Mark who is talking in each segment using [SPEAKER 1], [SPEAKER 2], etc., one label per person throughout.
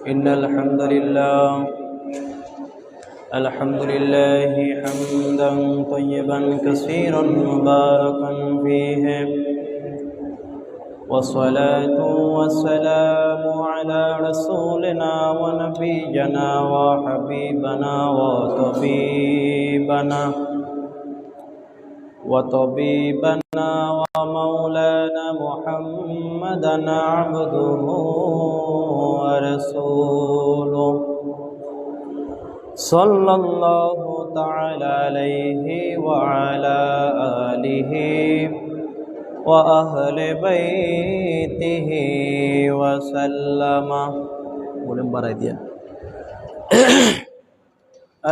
[SPEAKER 1] إن الحمد لله حمدا طيبا كثيرا مباركا فيه، والصلاة والسلام على رسولنا ونبينا وحبيبنا وطبيبنا ومولانا محمدا عبده ورسوله، صلى الله تعالى عليه وعلى آله وأهل بيته وسلم.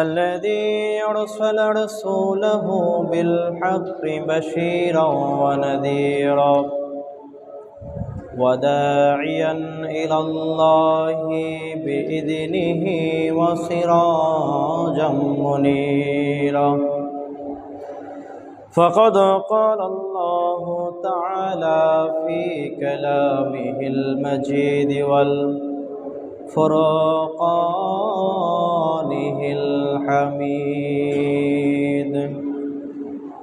[SPEAKER 1] الذي أرسل رسوله بالحق بشيرا ونذيرا وداعيا إلى الله بإذنه وسراجا منيرا. فقد قال الله تعالى في كلامه المجيد والفرقانه الحميد: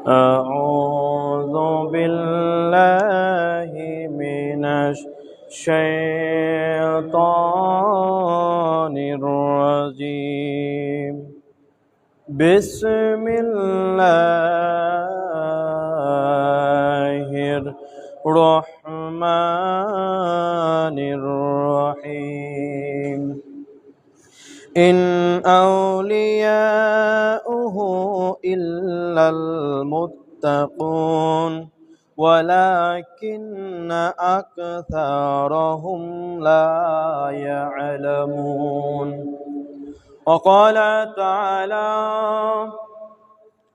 [SPEAKER 1] أعوذ بالله من الشيطان الرجيم. بسم الله الرحمن الرحيم. إن أولياؤه إلا المتقون ولكن أكثرهم لا يعلمون. وقال تعالى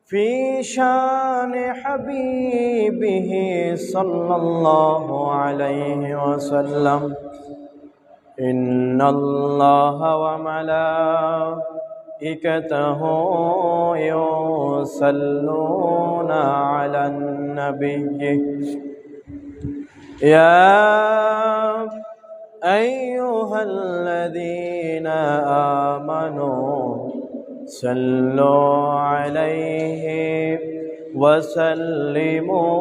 [SPEAKER 1] في شان حبيبه صلى الله عليه وسلم: إن الله وملائكته يصلون على النبي يا أيها الذين آمنوا صلوا عليه وسلموا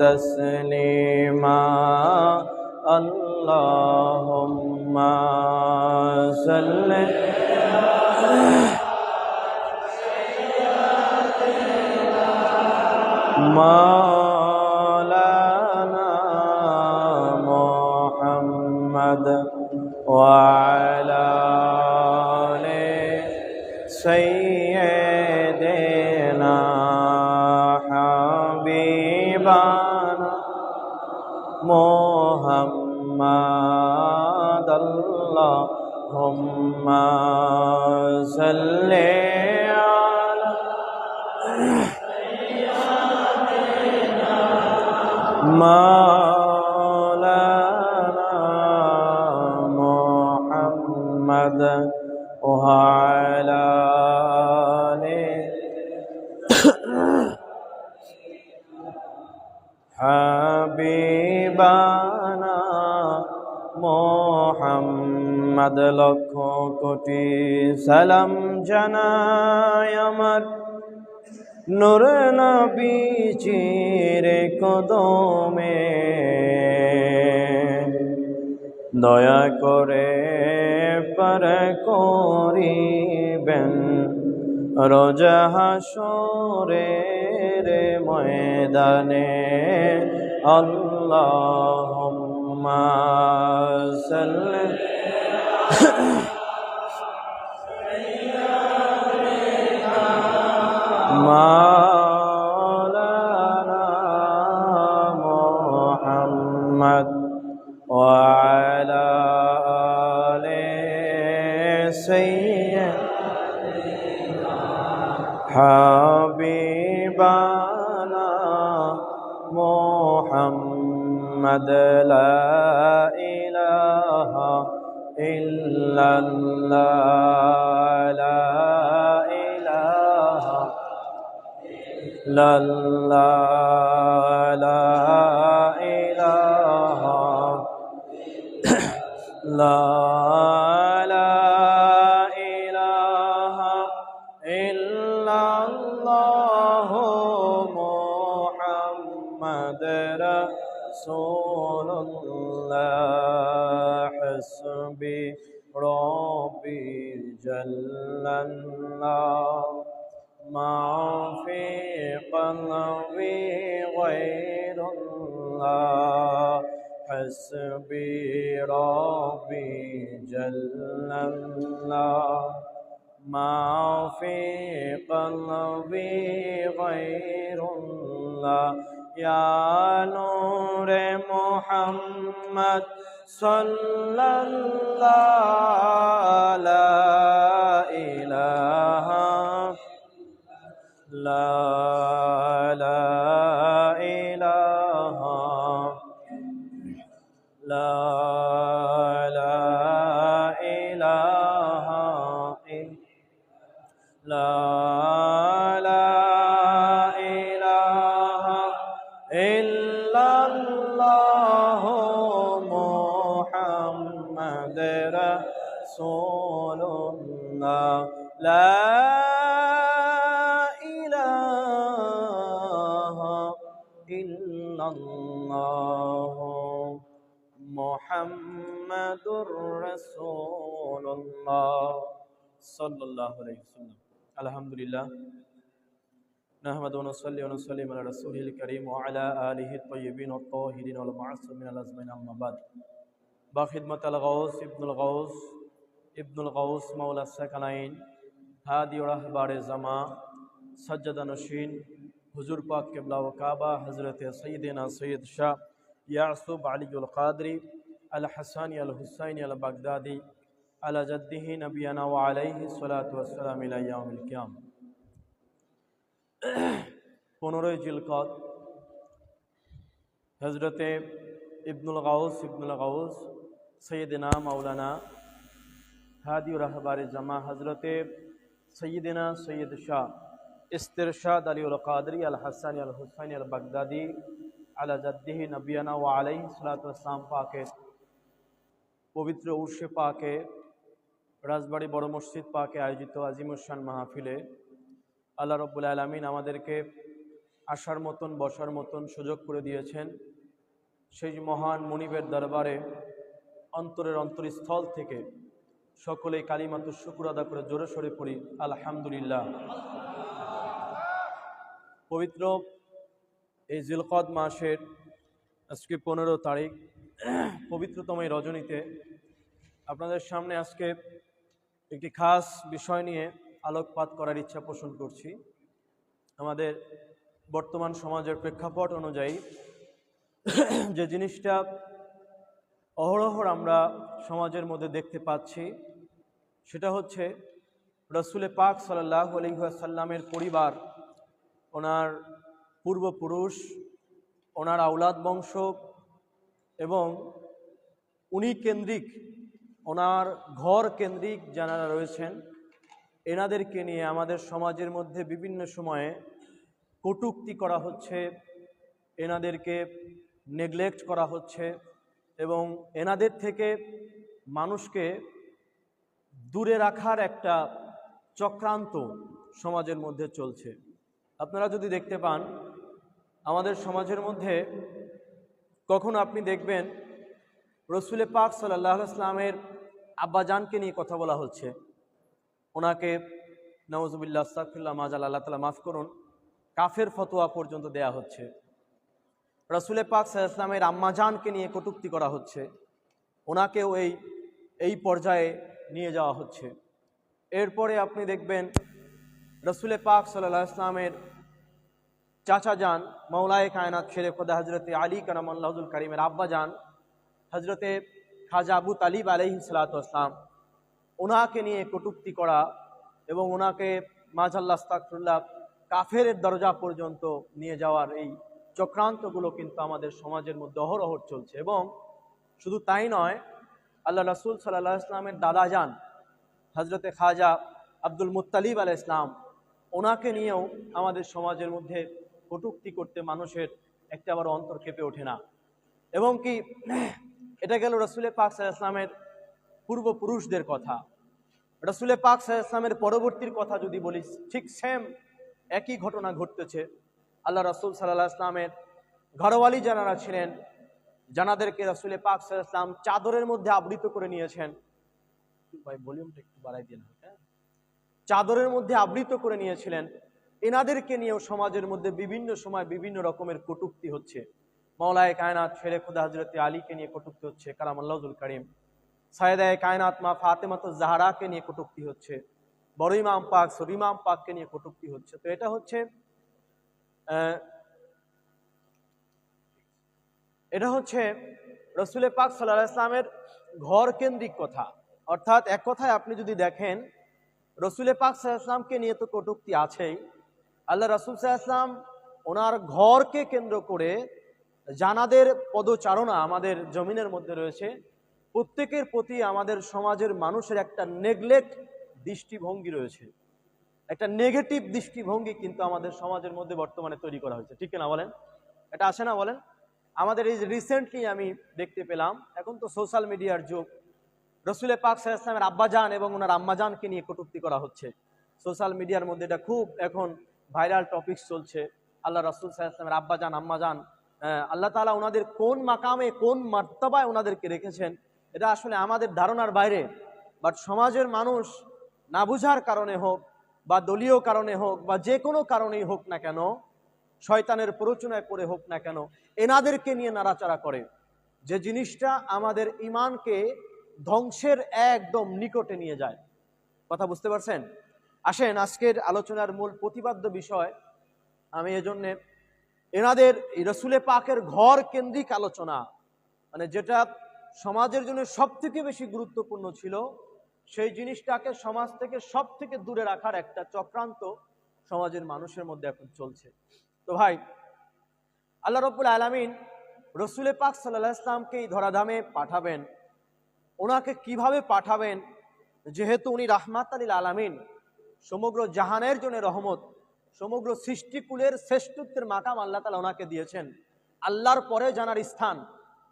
[SPEAKER 1] تسليما. اللهم صل مولانا محمد وعلى آل سيدنا حبيبنا محمد. اللهم صل على مولانا محمد وعلى آل حبيبنا محمد। লক্ষ কোটি সালাম জানাই আমার নূর নবীজির কদমে, দয়া করে পার করিবেন রোজা হাসরের ময়দানে। আল্লাহুম্মা সাল্লি মাওলানা মুহাম্মদ ওয়া আলা আলি সাইয়্যিদিনা হাবিবানা মুহাম্মদ। লা ইলাহা ইল্লাল্লাহ, লা ইলাহা ইল্লাল্লাহ, লা ইলাহা লা رسول الله حسبي ربي جل الله ما في قلبي غير الله حسبي ربي جل الله ما في قلبي غير الله يا نور محمد صلى الله لا إله لا إله لا إله لا إله إلا الله محمد رسول الله لا إله إلا الله محمد رسول الله صلى الله عليه وسلم الحمد لله نحمد ونصلي ونسلم على رسوله الكريم وعلى آله الطيبين الطاهرين والمعصومين الأجمعين أما بعد بخدمة الغوث ابن الغوث مولى الثقلين هادي رهبار الزما سجد نشين حضور پاک قبلہ و کعبہ حضرت سیدنا سید شاہ یعصب علی القادری الحسانی الحسینی البغدادی علی جدہ نبینا و علیہ الصلاۃ والسلام الی یوم القیامہ 15 জিলকদ হযরত ইবনুল গাউস সৈয়দনা মাওলানা হাদি রাহবার জামা হযরত সৈয়দনা সৈয়দ শাহ ইস্তিরশাদ আলী কাদরি আল হাসানি আল হুসাইনি আল বাগদাদি আলা জাদ্দিহি নবিয়ানা ওয়া আলাইহি সাল্লাতু ওয়াসসালাম পাকে পবিত্র উর্শে পাকে রাজবাড়ি বড় মসজিদ পাকে আয়োজিত আজিমুশান মাহফিলে আল্লাহ রাব্বুল আলামিন আমাদেরকে আসার মতন বসার মতন সুযোগ করে দিয়েছেন। সেই মহান মুনিবের দরবারে অন্তরের অন্তরস্থল থেকে সকলেই কালিমাতুশ শুকর আদা করে জোরে সোরে পড়ি আলহামদুলিল্লাহ। পবিত্র এই জিলকদ মাসের আজকে 15 তারিখ পবিত্রতম এই রজনীতে আপনাদের সামনে আজকে একটি খাস বিষয় নিয়ে আলোকপাত করার ইচ্ছা পোষণ করছি। আমাদের বর্তমান সমাজের প্রেক্ষাপট অনুযায়ী যে জিনিসটা অহরহ আমরা সমাজের মধ্যে দেখতে পাচ্ছি সেটা হচ্ছে রাসূল পাক সাল্লাল্লাহু আলাইহি ওয়াসাল্লামের পরিবার, ওনার পূর্বপুরুষ, ওনার আওলাদ বংশ এবং উনি কেন্দ্রিক, ওনার ঘর কেন্দ্রিক যারা রয়েছেন এনাদেরকে নিয়ে আমাদের সমাজের মধ্যে বিভিন্ন সময়ে কটূক্তি করা হচ্ছে, এনাদেরকে নেগলেক্ট করা হচ্ছে এবং এনাদের থেকে মানুষকে দূরে রাখার একটা চক্রান্ত সমাজের মধ্যে চলছে। আপনারা যদি দেখতে পান আমাদের সমাজের মধ্যে কখনো আপনি দেখবেন রাসূল পাক সাল্লাল্লাহু আলাইহি ওয়াসাল্লামের আব্বাজানকে নিয়ে কথা বলা হচ্ছে, ওনাকে নাউজুবিল্লাহ আস্তাগফিরুল্লাহ মাজাল আল্লাহ তাআলা মাফ করুন কাফের ফতোয়া পর্যন্ত দেয়া হচ্ছে। রাসূল পাক সাল্লাল্লাহু আলাইহি ওয়াসাল্লামের আম্মাজানকে নিয়ে কটূক্তি করা হচ্ছে, ওনাকেও এই পর্যায়ে নিয়ে যাওয়া হচ্ছে। এরপরে আপনি দেখবেন রাসূল পাক সাল্লাল্লাহু আলাইহি ওয়াসাল্লামের চাচা যান মাওলায়ে কায়নাত শেরে খোদা হযরত আলী কারামাল্লাহুল কারীমের আব্বাজান হযরতে খাজা আবু তালিব আলাইহিস সালাতু ওয়াসসালাম, ওনাকে নিয়ে কটূক্তি করা এবং ওনাকে মাজাল্লাহ আস্তাগফিরুল্লাহ কাফেরের দরজা পর্যন্ত নিয়ে যাওয়ার এই চক্রান্তগুলো কিন্তু আমাদের সমাজের মধ্যে অহরহ চলছে। এবং শুধু তাই নয়, আল্লাহ রাসূল সাল্লাল্লাহু আলাইহি ওয়াসাল্লামের দাদা যান হযরতে খাজা আব্দুল মুত্তালিব আলাইহিস সালাম, ওনাকে নিয়েও আমাদের সমাজের মধ্যে কটূক্তি করতে মানুষের একটা আবার অন্তর কেঁপে ওঠে না। এবং কি এটা গেল রাসূল পাক সাল্লাল্লাহু আলাইহি ওয়াসাল্লামের পূর্বপুরুষদের কথা। রাসূল পাক সাল্লাল্লাহু আলাইহি ওয়াসাল্লামের পরবর্তীর কথা যদি বলি, ঠিক সেম একই ঘটনা ঘটতেছে। আল্লাহ রাসূল সাল্লাল্লাহু আলাইহি ওয়াসাল্লামের ঘরওয়ালি যারা ছিলেন জানাদেরকে রাসূল পাক সাল্লাল্লাহু আলাইহি ওয়াসাল্লাম চাদরের মধ্যে আবৃত করে নিয়েছেন। ভাই ভলিউমটা একটু বাড়াই দিন, হ্যাঁ। চাদরের মধ্যে আবৃত করে নিয়েছিলেন। এনাদেরকে নিয়েও সমাজের মধ্যে বিভিন্ন সময় বিভিন্ন রকমের কটূক্তি হচ্ছে। মাওলায়ে কায়নাত শেরে খুদা হযরত আলীকে নিয়ে কটূক্তি হচ্ছে, কারামাল্লাহুল কারীম। সাইয়েদায়ে কায়নাত মা ফাতেমাতুজ জাহরাকে নিয়ে কটূক্তি হচ্ছে। বড় ইমাম পাক ছোট ইমাম পাককে নিয়ে কটূক্তি হচ্ছে। তো এটা হচ্ছে রাসূল পাক সাল্লাল্লাহু আলাইহি ওয়াসাল্লামের ঘর কেন্দ্রিক কথা। অর্থাৎ এক কথায় আপনি যদি দেখেন, রাসূল পাক সাল্লাল্লাহু আলাইহি ওয়াসাল্লামকে নিয়ে তো কটূক্তি আছেই, আল্লাহ রাসূল সাল্লাল্লাহু আলাইহি ওয়াসাল্লাম ওনার ঘরকে কেন্দ্র করে জানাদের পদচারণা আমাদের জমিনের মধ্যে রয়েছে। প্রত্যেকের প্রতি আমাদের সমাজের মানুষের একটা নেগলেক্ট দৃষ্টিভঙ্গি রয়েছে, একটা নেগেটিভ দৃষ্টিভঙ্গি কিন্তু আমাদের সমাজের মধ্যে বর্তমানে তৈরি করা হয়েছে। ঠিক না বলেন? এটা আসে না বলেন? আমাদের এই রিসেন্টলি আমি দেখতে পেলাম, এখন তো সোশ্যাল মিডিয়ার যুগ, রাসূল পাক সাল্লাল্লাহু আলাইহি ওয়াসাল্লামের আব্বাজান এবং ওনার আম্মাজানকে নিয়ে কটূক্তি করা হচ্ছে সোশ্যাল মিডিয়ার মধ্যে। এটা খুব এখন ভাইরাল টপিকস চলছে। আল্লাহ রাসূল সাল্লাল্লাহু আলাইহি ওয়াসাল্লামের আব্বাজান আম্মাজান, আল্লাহ তাআলা ওনাদের কোন মাকামে কোন মার্তবায় ওনাদেরকে রেখেছেন এটা আসলে আমাদের ধারণার বাইরে। বাট সমাজের মানুষ না বুঝার কারণে হোক বা দলীয় কারণে হোক বা যে কোনো কারণেই হোক না কেন, শয়তানের প্ররোচনায় পড়ে হোক না কেন, এনাদেরকে নিয়ে নাড়াচাড়া করে, যে জিনিসটা আমাদের ঈমানকে ধ্বংসের একদম নিকটে নিয়ে যায়। কথা বুঝতে পারছেন? আসেন আজকের আলোচনার মূল প্রতিপাদ্য বিষয়, আমি এজন্য এনাদের রাসূল পাকের ঘর কেন্দ্রিক আলোচনা, মানে যেটা সমাজের জন্য সব থেকে বেশি গুরুত্বপূর্ণ ছিল, সেই জিনিসটাকে সমাজ থেকে সব থেকে দূরে রাখার একটা চক্রান্ত সমাজের মানুষের মধ্যে এখন চলছে। তো ভাই, আল্লাহ রাব্বুল আলামিন রাসূল পাক সাল্লাল্লাহু আলাইহি ওয়াসাল্লামকে এই ধরাধামে পাঠাবেন। ওনাকে কিভাবে পাঠাবেন? যেহেতু উনি রাহমাতাল লিল আলামিন, সমগ্র জাহানের জন্য রহমত, সমগ্র সৃষ্টিকুলের শ্রেষ্ঠত্বের মাকাম আল্লাহ তাআলা ওনাকে দিয়েছেন। আল্লাহর পরে জানার স্থান,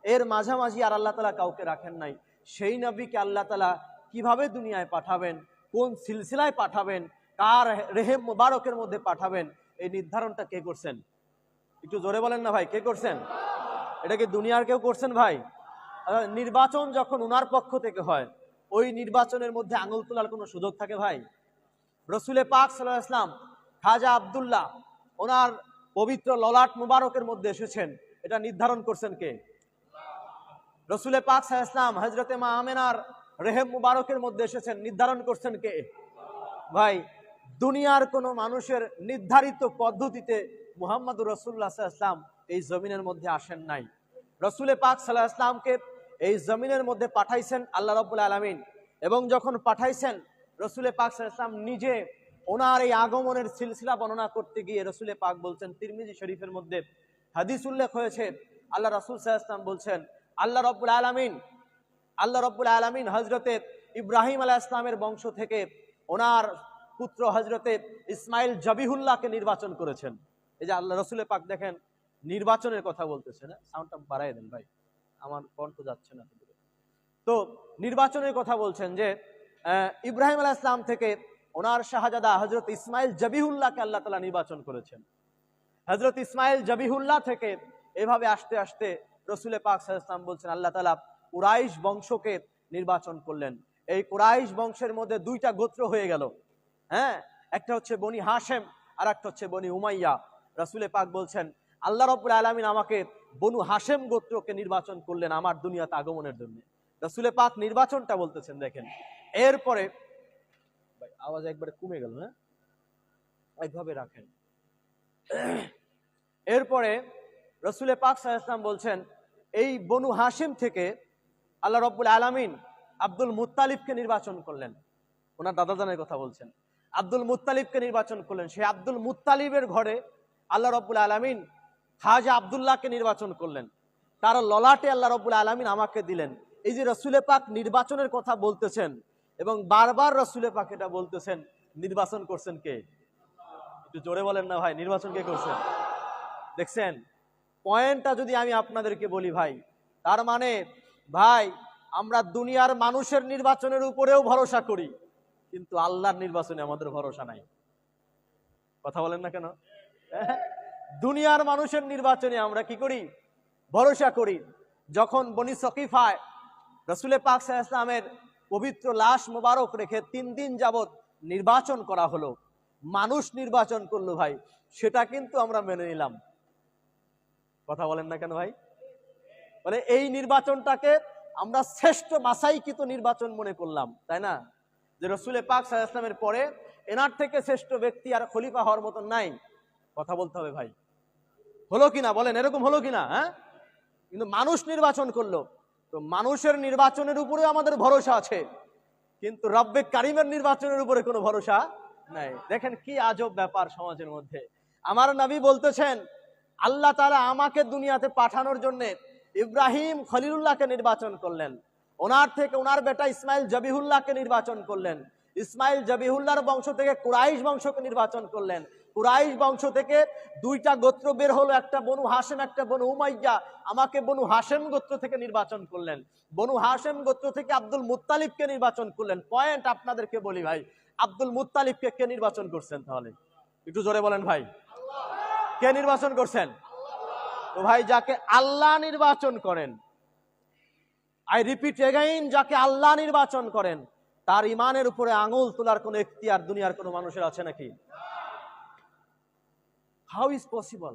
[SPEAKER 1] এর মাঝামাঝি আর আল্লাহ তাআলা কাউকে রাখেন নাই। সেই নবীকে আল্লাহ তাআলা কিভাবে দুনিয়ায় পাঠাবেন, কোন সিলসিলায় পাঠাবেন, কার রেহেম মুবারকের মধ্যে পাঠাবেন, এই নির্ধারণটা কে করছেন? একটু জোরে বলেন না ভাই, কে করছেন? এটা কি দুনিয়ার কেউ করছেন ভাই? নির্বাচন যখন উনার পক্ষ থেকে হয়, ওই নির্বাচনের মধ্যে আঙুল তোলার কোনো সুযোগ থাকে ভাই? রাসূল পাক সাল্লাল্লাহু আলাইহি ওয়াসাল্লাম খাজা আব্দুল্লাহ ওনার পবিত্র ললাট মুবারকের মধ্যে এসেছেন, এটা নির্ধারণ করছেন কে? রাসূল পাক সাল্লাল্লাহু আলাইহি ওয়াসাল্লাম হযরতে মা আমেনার রেহেম মুবারকের মধ্যে এসেছেন, নির্ধারণ করছেন কে? ভাই, দুনিয়ার কোন মানুষের নির্ধারিত পদ্ধতিতে মুহাম্মদুর রাসূলুল্লাহ সাল্লাল্লাহু আলাইহি ওয়াসাল্লাম এই জমিনের মধ্যে আসেন নাই। রাসূল পাক সাল্লাল্লাহু আলাইহি ওয়াসাল্লামকে এই জমিনের মধ্যে পাঠাইছেন আল্লাহ রাব্বুল আলামিন। এবং যখন পাঠাইছেন, রাসূল পাক সাল্লাল্লাহু আলাইহি ওয়াসাল্লাম নিজে ওনার এই আগমনের সিলসিলা বর্ণনা করতে গিয়ে রাসূল পাক বলছেন, তিরমিজি শরীফের মধ্যে হাদিস উল্লেখ হয়েছে, আল্লাহ রাসূল সাল্লাল্লাহু আলাইহি ওয়াসাল্লাম বলছেন, আল্লাহ রাব্বুল আলামিন হযরতে ইব্রাহিম আলাইহিস সালামের বংশ থেকে ওনার পুত্র হযরতে ইসমাইল জবিহুল্লাহকে নির্বাচন করেছেন। এই যে আল্লাহ রাসূল পাক দেখেন নির্বাচনের কথা বলতেছেন, সাউন্ডটা বাড়ায় দেন ভাই, আমার কণ্ঠ যাচ্ছে না। তো নির্বাচনের কথা বলছেন যে ইব্রাহিম আলাইহিস সালাম থেকে ওনার শাহজাদা হযরত ইসমাইল জবিহুল্লাহকে আল্লাহ তাআলা নির্বাচন করেছেন। হযরত ইসমাইল জবিহুল্লাহ থেকে এভাবে আসতে আসতে রাসূল পাক সাল্লাল্লাহু আলাইহি ওয়াসাল্লাম বলছেন, আল্লাহ তাআলা কুরাইশ বংশকে নির্বাচন করলেন। এই কুরাইশ বংশের মধ্যে দুইটা গোত্র হয়ে গেল, হ্যাঁ, একটা হচ্ছে বনি হাশেম আর একটা হচ্ছে বনি উমাইয়া। রাসূল পাক বলছেন, আল্লাহ রাব্বুল আলামিন আমাকে বনু হাশেম গোত্রকে নির্বাচন করলেন আমার দুনিয়াতে আগমনের জন্য। রাসূল পাক নির্বাচনটা বলতেছেন দেখেন। এরপরে ভাই আওয়াজ একবারে কমে গেল, হ্যাঁ, এইভাবে রাখেন। এরপরে রাসূল পাক সাল্লাল্লাহু আলাইহি ওয়াসাল্লাম বলছেন, এই বনু হাশেম থেকে আল্লাহ রাব্বুল আলামিন আব্দুল মুত্তালিবকে নির্বাচন করলেন। ওনার দাদাজানের কথা বলছেন, আব্দুল মুত্তালিবকে নির্বাচন করলেন। সেই আব্দুল মুত্তালিবের ঘরে আল্লাহ রাব্বুল আলামিন খাজা আব্দুল্লাহকে নির্বাচন করলেন। তার ললাটে আল্লাহ রাব্বুল আলামিন আমাকে দিলেন। এই যে রাসূল পাক নির্বাচনের কথা বলতেছেন এবং বারবার রাসূল পাক এটা বলতেছেন, নির্বাচন করছেন কে? একটু জোরে বলেন না ভাই, নির্বাচন কে করছেন? দেখছেন পয়েন্টটা? যদি আমি আপনাদেরকে বলি ভাই, তার মানে ভাই আমরা দুনিয়ার মানুষের নির্বাচনের উপরেও ভরসা করি, কিন্তু আল্লাহর নির্বাচনে আমাদের ভরসা নাই। কথা বলেন না কেন? দুনিয়ার মানুষের নির্বাচনে আমরা কি করি? ভরসা করি। যখন বনি সকিফায় রাসূল পাক সাল্লাল্লাহু আলাইহি ওয়াসাল্লামের পবিত্র লাশ মোবারক রেখে 3 দিন যাবত নির্বাচন করা হলো, মানুষ নির্বাচন করলো ভাই, সেটা কিন্তু আমরা মেনে নিলাম। কথা বলেন না কেন ভাই? মানে এই নির্বাচনটাকে আমরা শ্রেষ্ঠ বাছাইকৃত নির্বাচন মনে করলাম, তাই না? যে রাসূল পাক সাল্লাল্লাহু আলাইহি ওয়াসাল্লামের পরে এনার থেকে শ্রেষ্ঠ ব্যক্তি আর খলিফা হওয়ার মতন নাই। কথা বলতে হবে ভাই, হলো কিনা বলেন, এরকম হলো কিনা? হ্যাঁ, কিন্তু মানুষ নির্বাচন করলো। তো মানুষের নির্বাচনের উপরে আমাদের ভরসা আছে, কিন্তু রব্বে কারিমের নির্বাচনের উপরে কোনো ভরসা নাই। দেখেন কি আজব ব্যাপার সমাজের মধ্যে। আমার নবী বলতেছেন আল্লাহ তাআলা আমাকে দুনিয়াতে পাঠানোর জন্য ইব্রাহিম খলিলুল্লাহকে নির্বাচন করলেন, ওনার থেকে ওনার বেটা ইসমাইল জবিহুল্লাহকে নির্বাচন করলেন, ইসমাইল জবিহুল্লাহর বংশ থেকে কুরাইশ বংশকে নির্বাচন করলেন, কুরাইশ বংশ থেকে 2টা গোত্র বের হলো, একটা বনু হাশেম একটা বনু উমাইয়া, আমাকে বনু হাশেম গোত্র থেকে নির্বাচন করলেন, বনু হাশেম গোত্র থেকে আব্দুল মুত্তালিবকে নির্বাচন করলেন। পয়েন্ট আপনাদেরকে বলি ভাই, আব্দুল মুত্তালিবকে কে নির্বাচন করছেন? তাহলে একটু জোরে বলেন ভাই, কে নির্বাচন করছেন? তো ভাই যাকে আল্লাহ নির্বাচন করেন, আই রিপিট এগেইন, যাকে আল্লাহ নির্বাচন করেন তার ইমানের উপরে আঙুল তোলার কোন এখতিয়ার দুনিয়ার কোন মানুষের আছে নাকি? How is possible?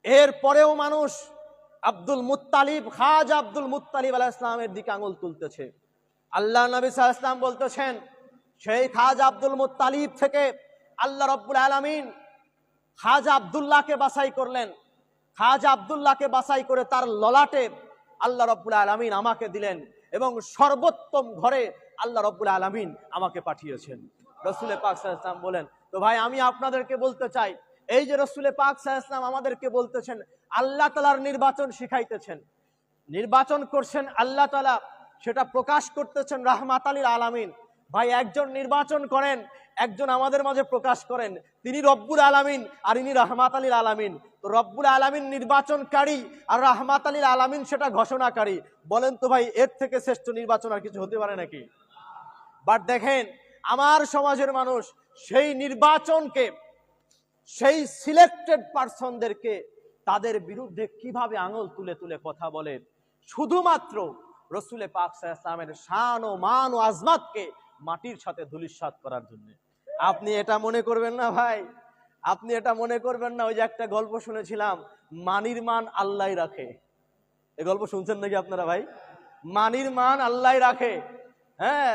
[SPEAKER 1] এরপরেও মানুষ আব্দুল মুত্তালিব, খাজা আব্দুল মুত্তালিব আলাইহিস সালামের দিকে আঙুল তুলতেছে। আল্লাহ নবী সাল্লাল্লাহু আলাইহি ওয়াসাল্লাম বলতেছেন সেই খাজা আব্দুল মুত্তালিব থেকে আল্লাহ রাব্বুল আলামিন খাজা আব্দুল্লাহকে বাছাই করলেন, খাজা আব্দুল্লাহকে বাছাই করে তার ললাটে আল্লাহ রাব্বুল আলামিন আমাকে দিলেন, এবং সর্বোত্তম ঘরে আল্লাহ রাব্বুল আলামিন আমাকে পাঠিয়েছেন। রাসূল পাক সাল্লাল্লাহু আলাইহি ওয়াসাল্লাম বলেন, তো ভাই আমি আপনাদেরকে বলতে চাই, এই যে রাসূল পাক সাল্লাল্লাহু আলাইহি ওয়াসাল্লাম আমাদেরকে বলতেছেন আল্লাহ তাআলার নির্বাচন শিখাইতেছেন, নির্বাচন করছেন আল্লাহ তাআলা, সেটা প্রকাশ করতেছেন রাহমাতাল লিল আলামিন। ভাই একজন নির্বাচন করেন, একজন আমাদের মাঝে প্রকাশ করেন, তিনি রব্বুল আলামিন আর ইনি রাহমাতাল লিল আলামিন। তো রব্বুল আলামিন নির্বাচনকারী আর রাহমাতাল লিল আলামিন সেটা ঘোষণাকারী। বলেন তো ভাই এর থেকে শ্রেষ্ঠ নির্বাচন আর কিছু হতে পারে নাকি? বাট দেখেন আমার সমাজের মানুষ সেই নির্বাচনকে, সেই সিলেক্টেড পার্সনদেরকে তাদের বিরুদ্ধে কিভাবে আঙুল তুলে তুলে কথা বলে, শুধুমাত্র রাসূল পাক সাল্লাল্লাহু আলাইহি ওয়াসাল্লামের শান ও মান ও আজমতকে মাটির সাথে ধূলিসাৎ করার জন্য। আপনি এটা মনে করবেন না ভাই, আপনি এটা মনে করবেন না, ওই যে একটা গল্প শুনেছিলাম, মানির মান আল্লাহই রাখে। এই গল্প শুনছেন নাকি আপনারা ভাই? মানির মান আল্লাহই রাখে। হ্যাঁ,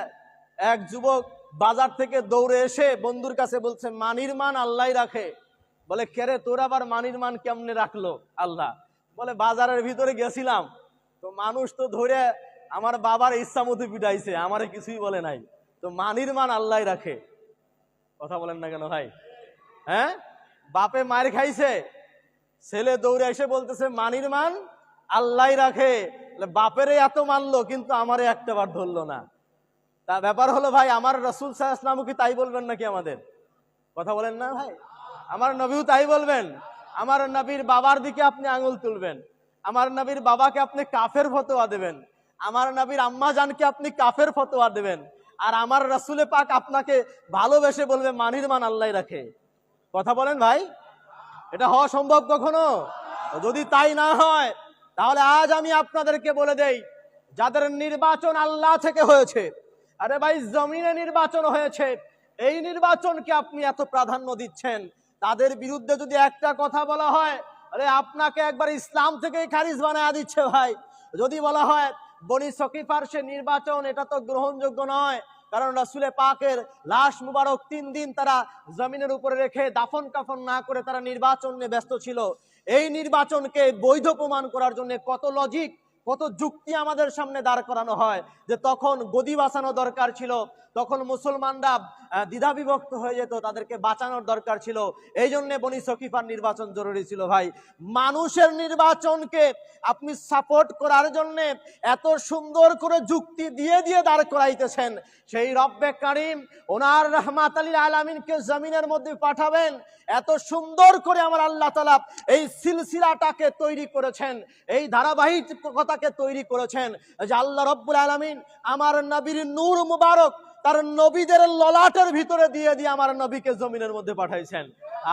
[SPEAKER 1] এক যুবক বাজার থেকে দৌড়ে এসে বন্ধুর কাছে বলছে মানির মান আল্লাহই রাখে। বলে কেরে তোর আবার মানির মান কেমনে রাখলো আল্লাহ? বলে বাজারের ভিতরে গেছিলাম, তো মানুষ তো ধরে আমার বাবার ইচ্ছা মতো পিটাইছে, আমারে কিছুই বলে নাই, তো মানির মান আল্লাহই রাখে। কথা বলেন না কেন ভাই? হ্যাঁ, বাপে মার খাইছে, ছেলে দৌড়ে এসে বলতেছে মানির মান আল্লাহই রাখে। বাপেরে এত মানলো কিন্তু আমারে একটা বার ধরলো না। তা ব্যাপার হলো ভাই, আমার রাসূল সাল্লাল্লাহু আলাইহি ওয়াসাল্লাম কি তাই বলবেন নাকি আমাদের? কথা বলেন না ভাই? আমার নবীও তাই বলবেন? আমার নবীর বাবার দিকে আপনি আঙুল তুলবেন, আমার নবীর বাবাকে আপনি কাফের ফতোয়া দেবেন, আমার নবীর আম্মা জানকে আপনি কাফের ফতোয়া দেবেন, আর আমার রাসূল পাক আপনাকে ভালোবেসে বলবে মানির মান আল্লাহই রাখে। কথা বলেন ভাই, এটা হওয়া সম্ভব কখনো? যদি তাই না হয় তাহলে আজ আমি আপনাদেরকে বলে দেই, যাদের নির্বাচন আল্লাহ থেকে হয়েছে, আরে ভাই জমিনে নির্বাচন হয়েছে, এই নির্বাচনকে আপনি এত প্রাধান্য দিচ্ছেন, তাদের বিরুদ্ধে যদি একটা কথা বলা হয়, আরে আপনাকে একবার ইসলাম থেকেই খারিজ বানায় দিচ্ছে ভাই। যদি বলা হয় বনি সকিফার সে নির্বাচন, এটা তো গ্রহণযোগ্য নয়, কারণ রাসূল পাকের লাশ মুবারক 3 দিন তারা জমিনের উপরে রেখে দাফন কাফন না করে তারা নির্বাচন নিয়ে ব্যস্ত ছিল। এই নির্বাচনকে বৈধ প্রমাণ করার জন্য কত লজিক, কত যুক্তি আমাদের সামনে দাঁড় করানো হয়, যে তখন গদি বাঁচানো দরকার ছিল, তখন মুসলমানরা দ্বিধা বিভক্ত হয়ে যেত, তাদেরকে বাঁচানোর দরকার ছিল, এই জন্য বনি সকিফার নির্বাচন জরুরি ছিল। ভাই মানুষের নির্বাচনকে আপনি সাপোর্ট করার জন্য এত সুন্দর করে যুক্তি দিয়ে দিয়ে দাঁড় করাইতেছেন, সেই রব্বে কারিম ওনার রাহমাতাল লিল আলামিনকে জমিনের মধ্যে পাঠাবেন, এত সুন্দর করে আমার আল্লাহ তাআলা এই সিলসিলাটাকে তৈরি করেছেন, এই ধারাবাহিকতাকে তৈরি করেছেন, যে আল্লাহ রব্বুল আলামিন আমার নবীর নূর মুবারক তার নবীদের ললাটের ভিতরে দিয়ে দিয়ে আমার নবীকে জমিনের মধ্যে পাঠাইছেন।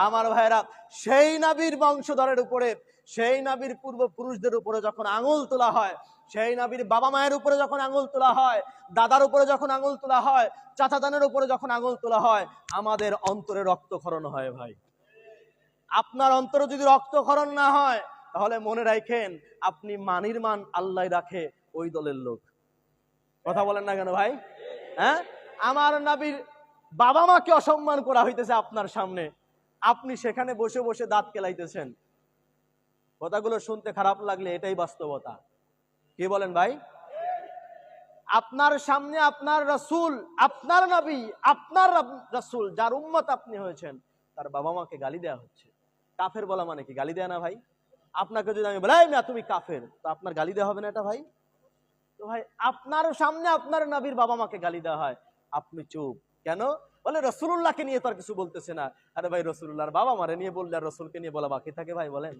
[SPEAKER 1] আমার ভাইরা সেই নবীর বংশধরের উপরে সেই নবীর পূর্বপুরুষদের উপরে যখন আঙুল তোলা হয়, সেই নবীর বাবা মায়ের উপরে যখন আঙুল তোলা হয়, দাদার উপরে যখন আঙুল তোলা হয়, চাচাজানের উপরে যখন আঙুল তোলা হয়, আমাদের অন্তরে রক্তক্ষরণ হয় ভাই। আপনার অন্তরে যদি রক্তক্ষরণ না হয়, তাহলে মনে রাখেন আপনি মানির মান আল্লাহ রাখে ওই দলের লোক। কথা বলেন না কেন ভাই? হ্যাঁ, আমার নবীর বাবা মাকে অসম্মান করা হইতেছে আপনার সামনে, আপনি সেখানে বসে বসে দাঁত কেলাইতেছেন। কথাগুলো শুনতে খারাপ লাগলে এটাই বাস্তবতা। কি বলেন ভাই? আপনার সামনে আপনার রাসূল, আপনার নবী, আপনার রাসূল, যার উম্মত আপনি হয়েছেন, তার বাবা মাকে গালি দেওয়া হচ্ছে। কাফের বলা মানে কি গালি দেয়া না ভাই? আপনাকে যদি আমি বলাই না তুমি কাফের, তো আপনার গালি দেওয়া হবে না এটা ভাই? তো ভাই আপনার সামনে আপনার নবীর বাবা মাকে গালি দেওয়া হয়, আপনি চুপ কেন? বলে রাসূলুল্লাহকে নিয়ে তো আর কিছু বলতেছে না। আরে ভাই রাসূলুল্লাহর বাবা মারে নিয়ে বললে আর রাসূলকে নিয়ে বলা বাকি থাকে ভাই? বলেন,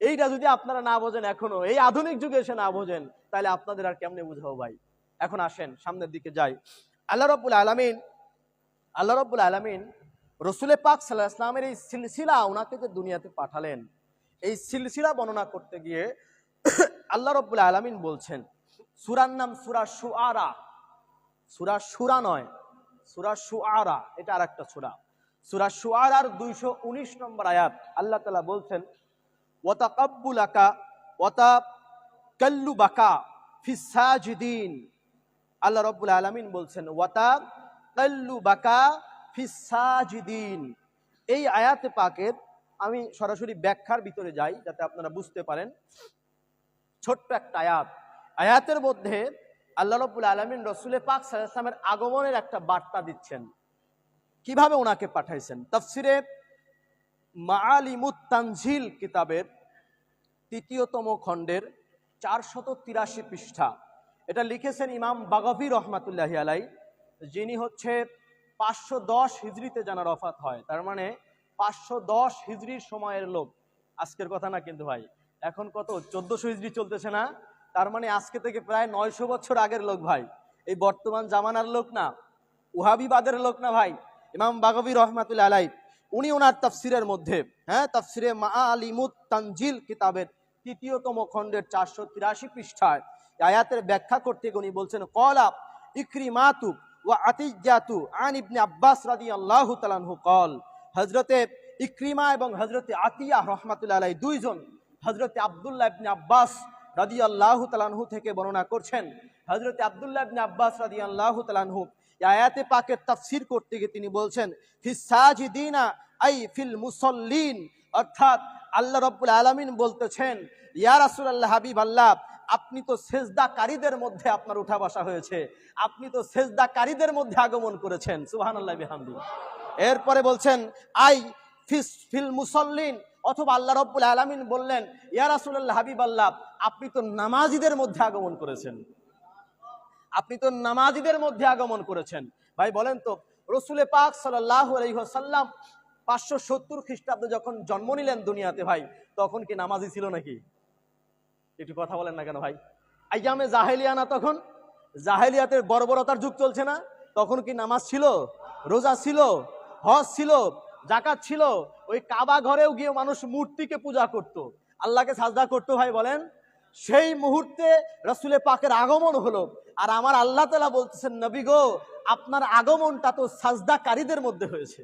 [SPEAKER 1] এইটা যদি আপনারা না বোঝেন, এখনো এই আধুনিক যুগে এসে না বোঝেন, তাহলে আপনাদের আর কেমনে বুঝাবো ভাই? এখন আসেন সামনের দিকে যাই। আল্লাহ রাব্বুল আলামিন রাসূল পাক সাল্লাল্লাহু আলাইহি ওয়াসাল্লামের এই সিলসিলা, ওনাকে যে দুনিয়াতে পাঠালেন, এই সিলসিলা বর্ণনা করতে গিয়ে আল্লাহ রাব্বুল আলামিন বলছেন, সূরার নাম সূরা শুআরা, সূরা শুরা নয়, সূরা শুআরা, এটা আরেকটা সূরা। সূরা শুআরার 219 নম্বর আয়াত আল্লাহ তাআলা বলছেন, ওয়াতাকাব্বুলাকা ওয়াতাকাল্লুবাকা ফিস সাজিদিন। আল্লাহ রাব্বুল আলামিন বলছেন ওয়াতাকাল্লুবাকা ফিস সাজিদিন। এই আয়াতে পাকের আমি সরাসরি ব্যাখ্যার ভিতরে যাই যাতে আপনারা বুঝতে পারেন। ছোট্ট একটা আয়াত, আয়াতের মধ্যে আল্লাহ রাব্বুল আলামিন রাসূল পাক সাল্লাল্লাহু আলাইহি ওয়াসাল্লামের আগমনের একটা বার্তা দিচ্ছেন, কিভাবে ওনাকে পাঠাইছেন। তাফসিরে মাআলিমুত তানজিল কিতাবের ৩য়তম খণ্ডের 483 পৃষ্ঠা, এটা লিখেছেন ইমাম বাগাভী রহমাতুল্লাহি আলাই, যিনি হচ্ছে 510 হিজরিতে জানার ওফাত হয়। তার মানে 510 হিজরির সময়ের লোক, আজকের কথা না কিন্তু ভাই। এখন কত 1400 হিজরি চলতেছে না? তার মানে আজকে থেকে প্রায় 900 বছর আগের লোক ভাই, এই বর্তমান জামানার লোক না, ওয়াহাবিবাদের লোক না ভাই। ইমাম বাগাভী রহমাতুল্লাহি আলাই উনি ওনার তাফসিরের মধ্যে, হ্যাঁ, তাফসিরে মাআলিমুত তানজিল কিতাবের ৩য়তম খণ্ডের 483 পৃষ্ঠায় আয়াতের ব্যাখ্যা করতে উনি বলছেন, ক্বালা ইকরিমাতু ওয়া আতিজাতু আন ইবনে আব্বাস রাদিয়াল্লাহু তাআলা আনহু ক্বাল। হযরতে ইকরিমা এবং হযরতে আতিয়া রাহমাতুল্লাহি আলাইহি দুইজন হযরতে আব্দুল্লাহ ইবনে আব্বাস রাদিয়াল্লাহু তাআলা আনহু থেকে বর্ণনা করছেন। হযরতে আব্দুল্লাহ ইবনে আব্বাস রাদিয়াল্লাহু তাআলা আনহু এই আয়াতে পাকের তাফসীর করতে গিয়ে তিনি বলছেন, ফিস সাজিদিনা আই ফিল মুসাল্লিন, অর্থাৎ আল্লাহ রাব্বুল আলামিন বলতেছেন, ইয়া রাসূলুল্লাহ, হাবিবাল্লাহ, আপনি তো সেজদাকারীদের মধ্যে আপনার উঠা বসা হয়েছে, আপনি তো সেজদাকারীদের মধ্যে আগমন করেছেন। সুবহানাল্লাহি বিহামদিহি। এরপরে বলছেন আই ফিল মুসাল্লিন, অথবা আল্লাহ রাব্বুল আলামিন বললেন, ইয়া রাসূলুল্লাহ, হাবিবাল্লাহ, আপনি তো নামাজীদের মধ্যে আগমন করেছেন, আপনি তো নামাজীদের মধ্যে আগমন করেছেন। ভাই বলেন তো, রাসূল পাক সাল্লাল্লাহু আলাইহি ওয়াসাল্লাম 570 খ্রিস্টাব্দে যখন জন্ম নিলেন দুনিয়াতে ভাই, তখন কি নামাজি ছিল নাকি? একটু কথা বলেন না কেন ভাই? আইয়ামে জাহেলিয়া না, তখন জাহেলিয়াতের বর্বরতার যুগ চলছে না, তখন কি নামাজ ছিল, রোজা ছিল, হজ ছিল, যাকাত ছিল? ওই কাবা ঘরেও গিয়ে মানুষ মূর্তিকে পূজা করত, আল্লাহকে সাজদা করতো ভাই বলেন। সেই মুহূর্তে রাসূল পাকের আগমন হলো, আর আমার আল্লাহ তাআলা বলতেছেন, নবী গো, আপনার আগমনটা তো সাজদাকারীদের মধ্যে হয়েছে,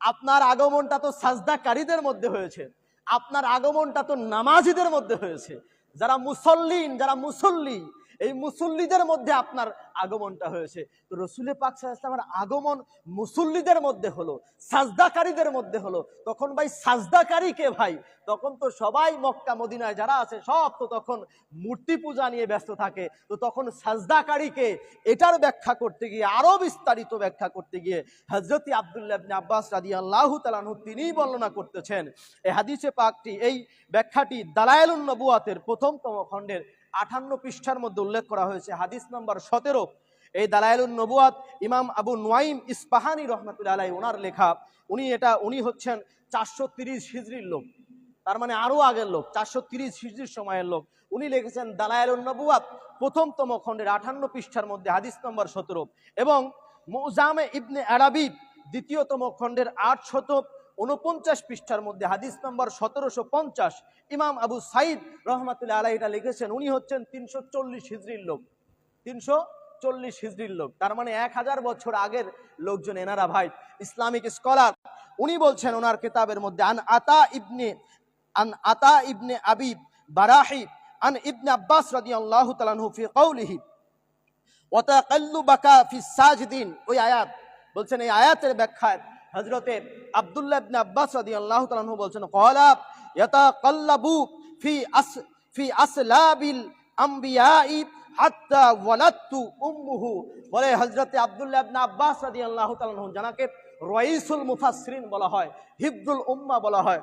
[SPEAKER 1] আপনার আগমনটা তো সাজদাকারীদের মধ্যে হয়েছে, আপনার আগমনটা তো নামাজীদের মধ্যে হয়েছে, যারা মুসল্লিন, যারা মুসল্লি, এই মুসল্লিদের মধ্যে আপনার আগমনটা হয়েছে। তো রাসূল পাক সাল্লাল্লাহু আলাইহি ওয়াসাল্লামের আগমন মুসল্লিদের মধ্যে হলো, সাজদাকারীদের মধ্যে হলো। তখন ভাই সাজদাকারী কে ভাই? তখন তো সবাই মক্কা মদিনায় যারা আছে সব তো তখন মূর্তি পূজা নিয়ে ব্যস্ত থাকে। তো তখন সাজদাকারী কে, এটার ব্যাখ্যা করতে গিয়ে, আরো বিস্তারিত ব্যাখ্যা করতে গিয়ে হযরত আব্দুল্লাহ ইবনে আব্বাস রাদিয়াল্লাহু তাআলা আনহু তিনিই বর্ণনা করতেছেন। এই হাদিসে পাকটি, এই ব্যাখ্যাটি দালায়েলুন নবুয়াতের 1ম খণ্ডের 58 পৃষ্ঠার মধ্যে উল্লেখ করা হয়েছে, হাদিস নাম্বার 17। এই দালায়েলুন নবুয়াত ইমাম আবু নুয়াইম ইসপাহানি রাহমাতুল্লাহি আলাইহি ওনার লেখা। উনি হচ্ছেন 430 হিজরির লোক, তার মানে আরো আগের লোক, 430 হিজরির সময়ের লোক। উনি লিখেছেন দালায়েলুন নবুয়াত 1ম খণ্ডের 58 পৃষ্ঠার মধ্যে হাদিস নাম্বার 17, এবং মুজামে ইবনে আরাবি 2য়তম খণ্ডের
[SPEAKER 2] 49 পৃষ্ঠার মধ্যে হাদিস নম্বর 1750 ইমাম আবু সাইদ রহমাতুল্লাহ আলাইহি এটা লিখেছেন। উনি হচ্ছেন 340 হিজরির লোক, 340 হিজরির লোক, তার মানে 1000 বছর আগের লোকজন এনারা ভাই, ইসলামিক স্কলার। উনি বলছেন ওনার কিতাবের মধ্যে আন আতা ইবনে আবি বারাহি আন ইবনে আব্বাস রাদিয়াল্লাহু তাআলা আনহু ফি কওলিহি ওয়া তাকাল্লুবাকা ফিস সাজিদিন, ওই আয়াত বলছেন, এই আয়াতের ব্যাখ্যায় হযরতে আব্দুল্লাহ ইবনে আব্বাস রাদিয়াল্লাহু তাআলা আনহু বলছেন ক্বালা ইয়াতাকাল্লাবু ফি আসলাবিল আমবিয়াই হাত্তা ওয়ালাদতু উম্মুহু। বলে হযরতে আব্দুল্লাহ ইবনে আব্বাস রাদিয়াল্লাহু তাআলা আনহু, যাকে রাইসুল মুফাসসিরিন বলা হয়, হিফজুল উম্মাহ বলা হয়,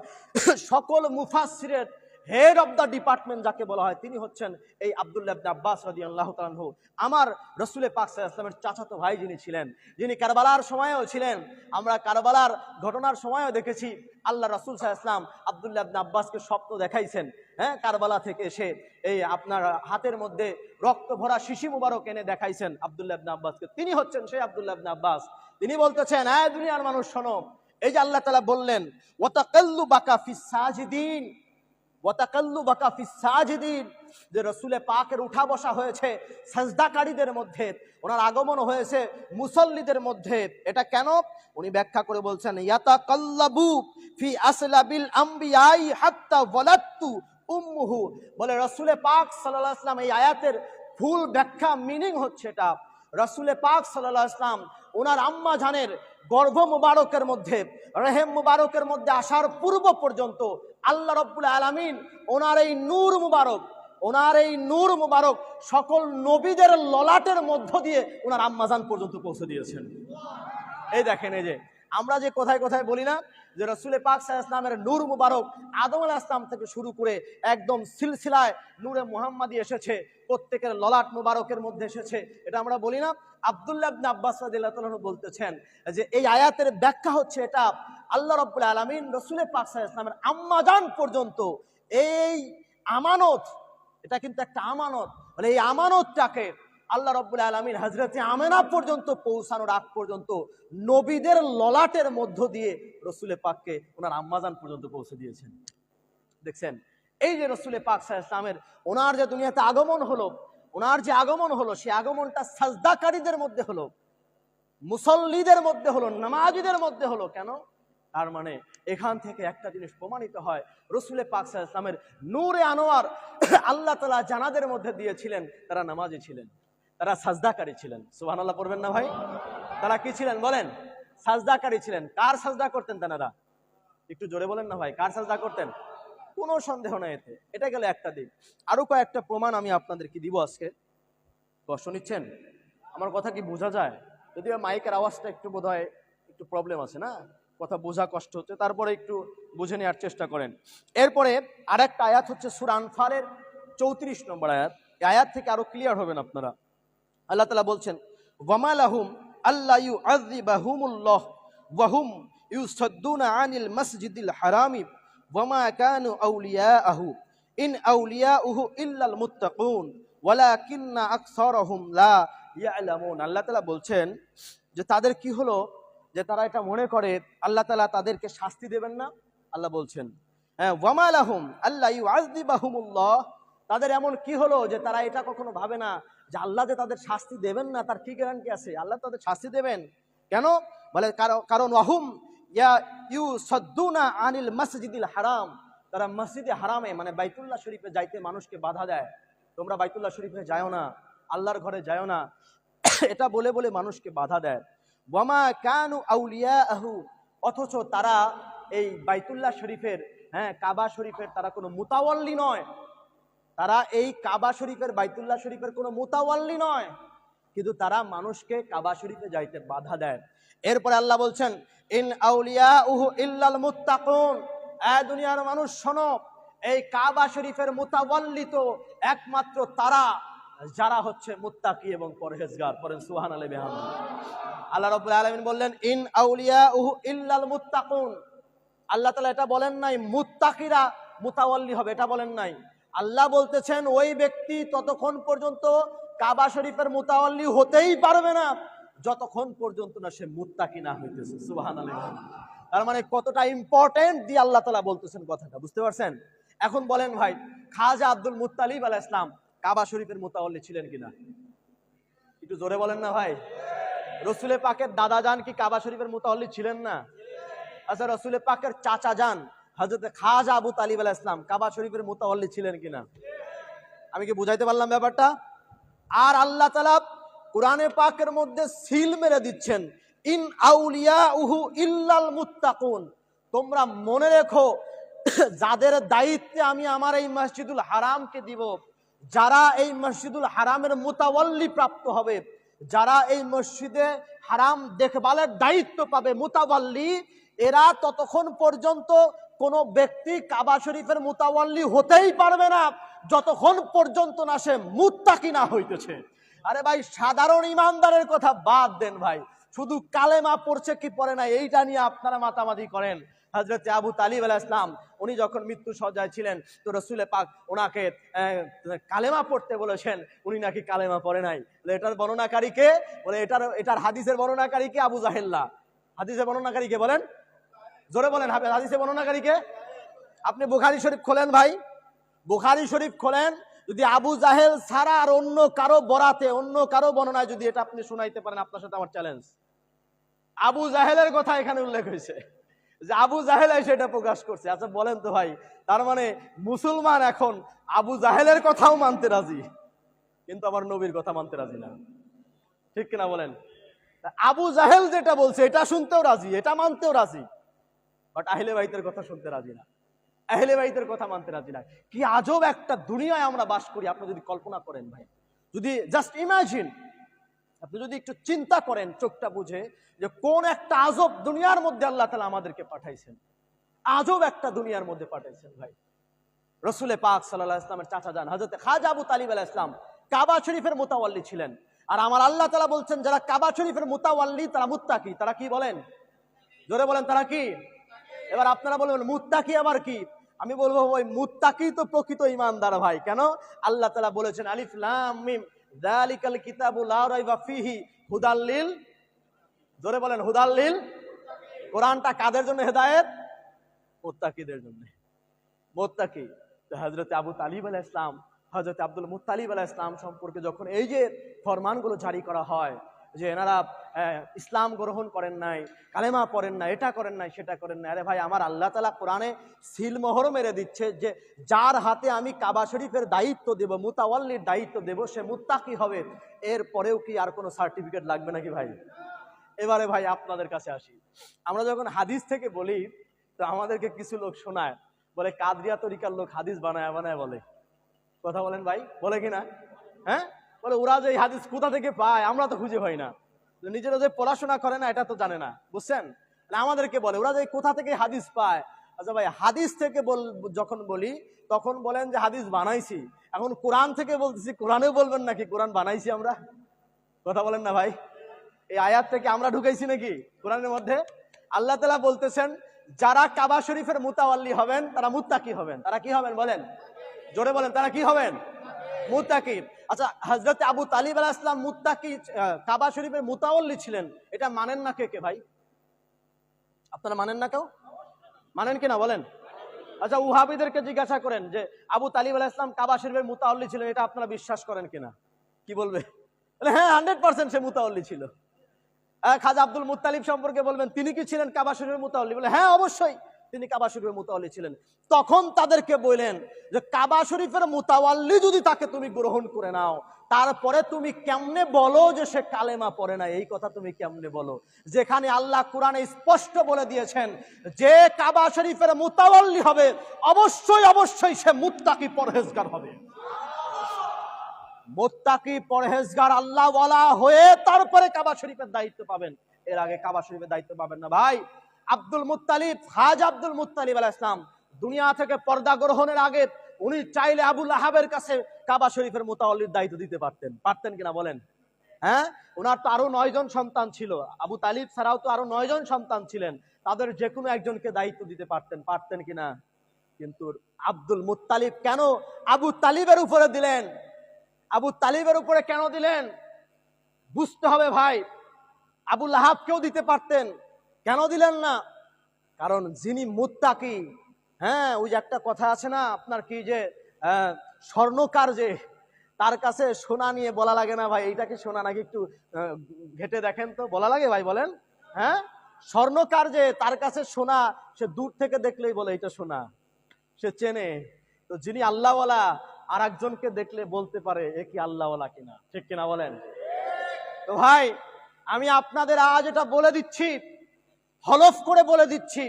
[SPEAKER 2] সকল মুফাসসিরের হেড অফ দ্য ডিপার্টমেন্ট যাকে বলা হয়, তিনি হচ্ছেন এই আব্দুল্লাহ ইবনে আব্বাস রাদিয়াল্লাহু তাআলা আনহু। আমার রাসূল পাক সাল্লাল্লাহু আলাইহি ওয়াসাল্লামের চাচাতো ভাই যিনি ছিলেন, যিনি কারবালার সময়ও ছিলেন। আমরা কারবালার ঘটনার সময়ও দেখেছি আল্লাহ রাসূল সাল্লাল্লাহু আলাইহি ওয়াসাল্লাম আব্দুল্লাহ ইবনে আব্বাসকে স্বপ্ন দেখাইছেন। হ্যাঁ, কারবালা থেকে এসে এই আপনার হাতের মধ্যে রক্ত ভরা শিশি মুবারক এনে দেখাইছেন আব্দুল্লাহ ইবনে আব্বাসকে। তিনি হচ্ছেন সেই আব্দুল্লাহ ইবনে আব্বাস। তিনি বলতেছেন, এই দুনিয়ার মানুষ শোনো, এই যে আল্লাহ তাআলা বললেন ওয়া তাকাল্লুবাকা ফিস সাজিদিন, ওয়াতাকাল্লুবাকা ফিস সাজিদিন, যে রাসূলে পাকের উঠা বসা হয়েছে সাজদাকারীদের মধ্যে, ওনার আগমন হয়েছে মুসল্লিদের মধ্যে। এটা কেন? উনি ব্যাখ্যা করে বলছেন ইয়াতাকাল্লাবু ফি আসলাবিল আমবিয়াই হাত্তা ওয়ালাদতু উম্মুহু। বলে রাসূলে পাক সাল্লাল্লাহু আলাইহি ওয়াসাল্লাম, এই আয়াতের ফুল ব্যাখ্যা মিনিং হচ্ছে এটা, রাসূলে পাক সাল্লাল্লাহু আলাইহি ওয়াসাল্লাম ওনার আম্মা জানের গর্ভ মুবারকের মধ্যে, রেহেম মুবারকের মধ্যে আসার পূর্ব পর্যন্ত আল্লাহ রাব্বুল আলামিন ওনার এই নূর মুবারক সকল নবীদের ললাটের মধ্য দিয়ে ওনার আম্মাজান পর্যন্ত পৌঁছে দিয়েছেন। এই দেখেন, এই যে আমরা যে কোথায় কোথায় বলি না যে রাসূলে পাক সাল্লাল্লাহু আলাইহি ওয়াসাল্লামের নূর মুবারক আদম আলাইহিস সালাম থেকে শুরু করে একদম সিলসিলায় নূরে মুহাম্মাদি এসেছে, প্রত্যেকের ললাট মুবারকের মধ্যে এসেছে, এটা আমরা বলি না। আব্দুল্লাহ ইবনে আব্বাস রাদিয়াল্লাহু তাআলা বলতেছেন যে এই আয়াতের ব্যাখ্যা হচ্ছে এটা, আল্লাহ রাব্বুল আলামিন রাসূলে পাক সাল্লাল্লাহু আলাইহি ওয়াসাল্লামের আম্মাজান পর্যন্ত এই আমানত, এটা কিন্তু একটা আমানত, মানে এই আমানতটাকে আল্লাহ রাব্বুল আলামিন হযরতে আমেনা পর্যন্ত পৌঁছানোর আগ পর্যন্ত নবীদের ললাটের মধ্য দিয়ে রাসূলে পাককে ওনার আম্মাজান পর্যন্ত পৌঁছে দিয়েছেন। দেখছেন, এই যে রাসূলে পাক সাল্লাল্লাহু আলাইহি ওয়াসাল্লামের ওনার যে দুনিয়াতে আগমন হলো, ওনার যে আগমন হলো, সেই আগমনটা সাজদাকারীদের মধ্যে হলো, মুসল্লিদের মধ্যে হলো, নামাজীদের মধ্যে হলো। কেন? তার মানে এখান থেকে একটা জিনিস প্রমাণিত হয়, রাসূলে পাক সাল্লাল্লাহু আলাইহি ওয়াসাল্লামের নূরে আনোয়ার আল্লাহ তাআলা জানাদের মধ্যে দিয়েছিলেন, তারা নামাজি ছিলেন, তারা সাজদাকারী ছিলেন। সুবহানাল্লাহ পড়বেন না ভাই? তারা কি ছিলেন বলেন? সাজদাকারী ছিলেন। কার সাজদা করতেন তারা? একটু জোরে বলেন না ভাই, কার সাজদা করতেন? কোনো সন্দেহ নাই এতে। এটা গেল একটা দিক। আরো কয়েকটা প্রমাণ আমি আপনাদেরকে দিব আজকে। কষ্ট নিচ্ছেন? আমার কথা কি বোঝা যায়? যদিও মাইকের আওয়াজটা একটু বোধহয় একটু প্রবলেম আছে না, কথা বোঝা কষ্ট হচ্ছে, তারপরে একটু বুঝে নেওয়ার চেষ্টা করেন। এরপরে আরেকটা আয়াত হচ্ছে সূরা আনফালের 34 নম্বর আয়াত। এই আয়াত থেকে আরো ক্লিয়ার হবেন আপনারা। আল্লাহ তাআলা বলছেন ওয়ামা লাহুম আল্লা ইউআযিবাহুমুল্লাহ ওয়া হুম ইউসাদ্দুনা আনিল মাসজিদিল হারামি ওয়ামা কানু আউলিয়াহু ইন আউলিয়াউহু ইল্লাল মুত্তাকুন ওয়ালাকিন্না আকসারহুম লা ইয়ালামুন। আল্লাহ তাআলা বলছেন যে তাদের কি হলো যে তারা এটা মনে করে আল্লাহ তাআলা তাদেরকে শাস্তি দেবেন না। আল্লাহ বলছেন হ্যাঁ, ওয়ামা লাহুম আল্লা ইউআযিবাহুমুল্লাহ, তাদের এমন কি হলো যে তারা এটা কখনো ভাবে না যে আল্লাহ যে তাদের শাস্তি দেবেন না, তার কি গ্যারান্টি আছে আল্লাহ তাদের শাস্তি দেবেন? কেন বলে? কারণ ওয়াহুম ইউসাদ্দুনা আনিল মাসজিদিল হারাম, তারা মসজিদে হারামে মানে বাইতুল্লাহ শরীফে যাইতে মানুষকে বাধা দেয়। তোমরা বাইতুল্লাহ শরীফে যাও না, আল্লাহর ঘরে যাও না, এটা বলে বলে মানুষকে বাধা দেয়। ওয়ামা কানু আউলিয়াহু, অথচ তারা এই বাইতুল্লাহ শরীফের, হ্যাঁ কাবা শরীফের তারা কোনো মুতাওয়াল্লি নয়, তারা এই কাবা শরীফের বাইতুল্লাহ শরীফের কোনো মুতাওয়াল্লি নয়, কিন্তু তারা মানুষকে কাবা শরীফে যাইতে বাধা দেয়। এরপরে আল্লাহ বলছেন ইন আউলিয়াউহু ইল্লাল মুত্তাকুন, দুনিয়ার মানুষ শোনো, এই কাবা শরীফের মুতাওয়াল্লি তো একমাত্র তারা যারা হচ্ছে মুত্তাকি এবং পরহেজগার। পড়েন সুবহানাল্লাহি ওয়া বিহামদিহি। আল্লাহ রাব্বুল আলামিন বললেন ইন আউলিয়াউহু ইল্লাল মুত্তাকুন। আল্লাহ তাআলা এটা বলেন নাই মুত্তাকিরা মুতাওয়াল্লি হবে, এটা বলেন নাই। আল্লাহ বলতেছেন ওই ব্যক্তি ততক্ষণ পর্যন্ত কাবা শরীফের মুতাওয়াল্লি হতেই পারবে না যতক্ষণ পর্যন্ত না সে মুত্তাকি না হইতেছে। সুবহানাল্লাহ। তার মানে কতটা ইম্পর্টেন্ট দিয়ে আল্লাহ তাআলা বলতেছেন কথাটা, বুঝতে পারছেন? এখন বলেন ভাই, খাজা আব্দুল মুত্তালিব আলাইহিস সালাম কাবা শরীফের মুতাওয়াল্লি ছিলেন কিনা? একটু জোরে বলেন না ভাই। রসুলে পাকের দাদা জান কি কাবা শরীফের মুতাওয়াল্লি ছিলেন না? আচ্ছা, রসুলে পাকের চাচা জান হযরত খাজা আবু তালিব আলাইহিস সালাম কাবা শরীফের মুতাওয়াল্লি ছিলেন কিনা? আমি কি বুঝাইতে পারলাম ব্যাপারটা? আর আল্লাহ তাআলা কোরআনে পাকের মধ্যে সিল মেরে দিচ্ছেন, ইন আউলিয়াউহু ইল্লাল মুত্তাকুন। তোমরা মনে রেখো, যাদের দায়িত্বে আমি আমার এই মসজিদুল হারামকে দিব, যারা এই মসজিদুল হারামের মুতাওয়াল্লি প্রাপ্ত হবে, যারা এই মসজিদে হারাম দেখভালের দায়িত্ব পাবে, মুতাওয়াল্লি, এরা ততক্ষণ পর্যন্ত কোন ব্যক্তি কাবা শরীফের মুতাওয়াল্লি হতেই পারবে না যতক্ষণ পর্যন্ত না সে মুত্তাকি না হইতেছে। আরে ভাই, সাধারণ ইমানদারের কথা বাদ দেন ভাই, শুধু কালেমা পড়ছে কি পড়ে না এইটা নিয়ে আপনারা মাতামাতি করেন। হযরত আবু তালিব আলাইহিস সালাম উনি যখন মৃত্যু সজ্জায় ছিলেন, তো রাসূলে পাক ওনাকে কালেমা পড়তে বলেছেন, উনি নাকি কালেমা পড়ে নাই। বলে এটার বর্ণনাকারী কে? বলে এটার হাদিসের বর্ণনাকারী কে? আবু জাহেল না। হাদিসের বর্ণনাকারী কে বলেন? জোরে বলেন। হাদিসের বর্ণনাকারী কে? আপনি বুখারী শরীফ খোলেন ভাই, বুখারী শরীফ খোলেন, যদি আবু জাহেল ছাড়া আর অন্য কারো বরাতে, অন্য কারো বর্ণনায় যদি এটা আপনি শুনাইতে পারেন, আপনার সাথে আমার চ্যালেঞ্জ। আবু জাহেলের কথা এখানে উল্লেখ হয়েছে, যে আবু জাহেল এসে এটা প্রকাশ করছে। আচ্ছা বলেন তো ভাই, তার মানে মুসলমান এখন আবু জাহেলের কথাও মানতে রাজি, কিন্তু আমার নবীর কথা মানতে রাজি না, ঠিক কিনা বলেন? আবু জাহেল যেটা বলছে এটা শুনতেও রাজি, এটা মানতেও রাজি, বাট আহলে বাইতের কথা শুনতে রাজি না, আহলে বাইতের কথা মানতে রাজি না। কি আজব একটা দুনিয়ায় আমরা বাস করি, আপনি যদি কল্পনা করেন ভাই, যদি জাস্ট ইমাজিন, আপনি যদি একটু চিন্তা করেন চোখটা বুঝে, যে কোন একটা আজব দুনিয়ার মধ্যে আল্লাহ তাআলা আমাদেরকে পাঠাইছেন, আজব একটা দুনিয়ার মধ্যে পাঠাইছেন ভাই। রসুলে পাক সাল্লাল্লাহু আলাইহি ওয়াসাল্লামের চাচা জান হযরত খাজা আবু তালিব আলাইহিস সালাম কাবা শরীফের মুতাওয়াল্লি ছিলেন। আর আমার আল্লাহ তাআলা বলছেন, যারা কাবা শরীফের মুতাওয়াল্লি তারা মুত্তাকি। তারা কি বলেন? জোরে বলেন, তারা কি? এবার আপনারা বলবেন মুত্তাকি আবার কি? আমি বলবো ওই মুত্তাকি তো প্রকৃত ঈমানদার ভাই। কেন? আল্লাহ তাআলা বলেছেন, আলিফ লাম মিম যালিকাল কিতাবু লা রাইবা ফিহি হুদাল লিল, জোরে বলেন, হুদাল লিল। কোরআনটা কাদের জন্য হেদায়েত? মুত্তাকিদের জন্য। মুত্তাকি। তো হযরত আবু তালিব আলাইহিস সালাম, হযরত আব্দুল মুত্তালিব আলাইহিস সালাম সম্পর্কে যখন এই যে ফরমানগুলো জারি করা হয়, যে এনারা ইসলাম গ্রহণ করেন নাই, কালেমা পড়েন না, এটা করেন নাই, সেটা করেন নাই। আরে ভাই, আমার আল্লাহ তাআলা কোরআনে সিলমোহর মেরে দিচ্ছে যে যার হাতে আমি কাবা শরীফের দায়িত্ব দেব, মুতাওয়াল্লির দায়িত্ব দেব, সে মুত্তাকি হবে। এর পরেও কি আর কোনো সার্টিফিকেট লাগবে নাকি ভাই? এবারে ভাই আপনাদের কাছে আসি। আমরা যখন হাদিস থেকে বলি, তো আমাদেরকে কিছু লোক শোনায়, বলে কাদরিয়া তরিকার লোক হাদিস বানায় বানায় বলে। কথা বলেন ভাই, বলে কিনা? হ্যাঁ, বলে ওরা যে হাদিস কোথা থেকে পায় আমরা তো খুঁজে পাই না, নিজেরা যে পড়াশোনা করে না এটা তো জানে না, বুঝছেন? আমাদেরকে বলে ওরা যে কোথা থেকে হাদিস পায়। আচ্ছা ভাই, হাদিস থেকে যখন বলি তখন বলেন যে হাদিস বানাইছি। এখন কোরআন থেকে বলতেছি, কোরআনেও বলবেন নাকি কোরআন বানাইছি আমরা? কথা বলেন না ভাই, এই আয়াত থেকে আমরা ঢুকাইছি নাকি কোরআনের মধ্যে? আল্লাহ তাআলা বলতেছেন, যারা কাবা শরীফের মুতাওয়াল্লি হবেন তারা মুত্তাকি হবেন। তারা কি হবেন বলেন? জোরে বলেন, তারা কি হবেন? মুত্তাকি। আচ্ছা, হযরত আবু তালিব আলাইহিস সালাম মুত্তাকি, কাবা শরীফের মুতাওয়াল্লি ছিলেন, এটা মানেন না কে কে ভাই? আপনারা মানেন না কেউ? মানেন কিনা বলেন? আচ্ছা, ওয়াহাবীদেরকে জিজ্ঞাসা করেন যে আবু তালিব আলাইহিস সালাম কাবা শরীফের মুতাওয়াল্লি ছিলেন, এটা আপনারা বিশ্বাস করেন কিনা? কি বলবে? হ্যাঁ, 100% সে মুতাওয়াল্লি ছিল। খাজা আব্দুল মুত্তালিব সম্পর্কে বলবেন, তিনি কি ছিলেন কাবা শরীফের মুতাওয়াল্লি? বলে হ্যাঁ, অবশ্যই তিনি কাবা শরীফের মুতাওয়াল্লি ছিলেন। তখন তাদেরকে বললেন যে কাবা শরীফের মুতাওয়াল্লি যদি তাকে তুমি গ্রহণ করে নাও, তারপরে তুমি কেমনে বলো যে সে কালেমা পড়ে না? এই কথা তুমি কেমনে বলো, যেখানে আল্লাহ কোরআনে স্পষ্ট বলে দিয়েছেন যে কাবা শরীফের মুতাওয়াল্লি হবে অবশ্যই অবশ্যই সে মুত্তাকি পরহেজগার হবে। মুত্তাকি পরহেজগার আল্লাহ ওয়ালা হয়ে তারপরে কাবা শরীফের দায়িত্ব পাবেন, এর আগে কাবা শরীফের দায়িত্ব পাবেন না ভাই। আব্দুল মুত্তালিব, খাজা আব্দুল মুত্তালিব আলাইহিস সালাম দুনিয়া থেকে পর্দা গ্রহণের আগে উনি চাইলে আবু লাহাবের কাছে কাবা শরীফের মুতাওয়াল্লির দায়িত্ব দিতে পারতেন। পারতেন কিনা বলেন? হ্যাঁ, ওনার তো আরো 9 জন সন্তান ছিল, আবু তালিব ছাড়াও তো আরো 9 জন সন্তান ছিলেন, তাদের যে কোনো একজনকে দায়িত্ব দিতে পারতেন। পারতেন কিনা? কিন্তু আব্দুল মুত্তালিব কেন আবু তালিবের উপরে দিলেন? আবু তালিবের উপরে কেন দিলেন? বুঝতে হবে ভাই। আবু লাহাবকেও দিতে পারতেন, কেন দিলেন না? কারণ যিনি মুত্তাকি, হ্যাঁ, ওই যে একটা কথা আছে না আপনার কি যে স্বর্ণকার, যে তার কাছে সোনা নিয়ে বলা লাগে না ভাই এইটা কি সোনা নাকি, একটু ঘেটে দেখেন তো, বলা লাগে ভাই, বলেন? হ্যাঁ, স্বর্ণকার যে তার কাছে সোনা, সে দূর থেকে দেখলেই বলে এটা সোনা, সে চেনে। তো যিনি আল্লাহওয়ালা আর একজনকে দেখলে বলতে পারে এ কি আল্লাহওয়ালা কিনা, ঠিক কিনা বলেন? তো ভাই আমি আপনাদের আজ এটা বলে দিচ্ছি, হলফ করে বলে দিচ্ছি,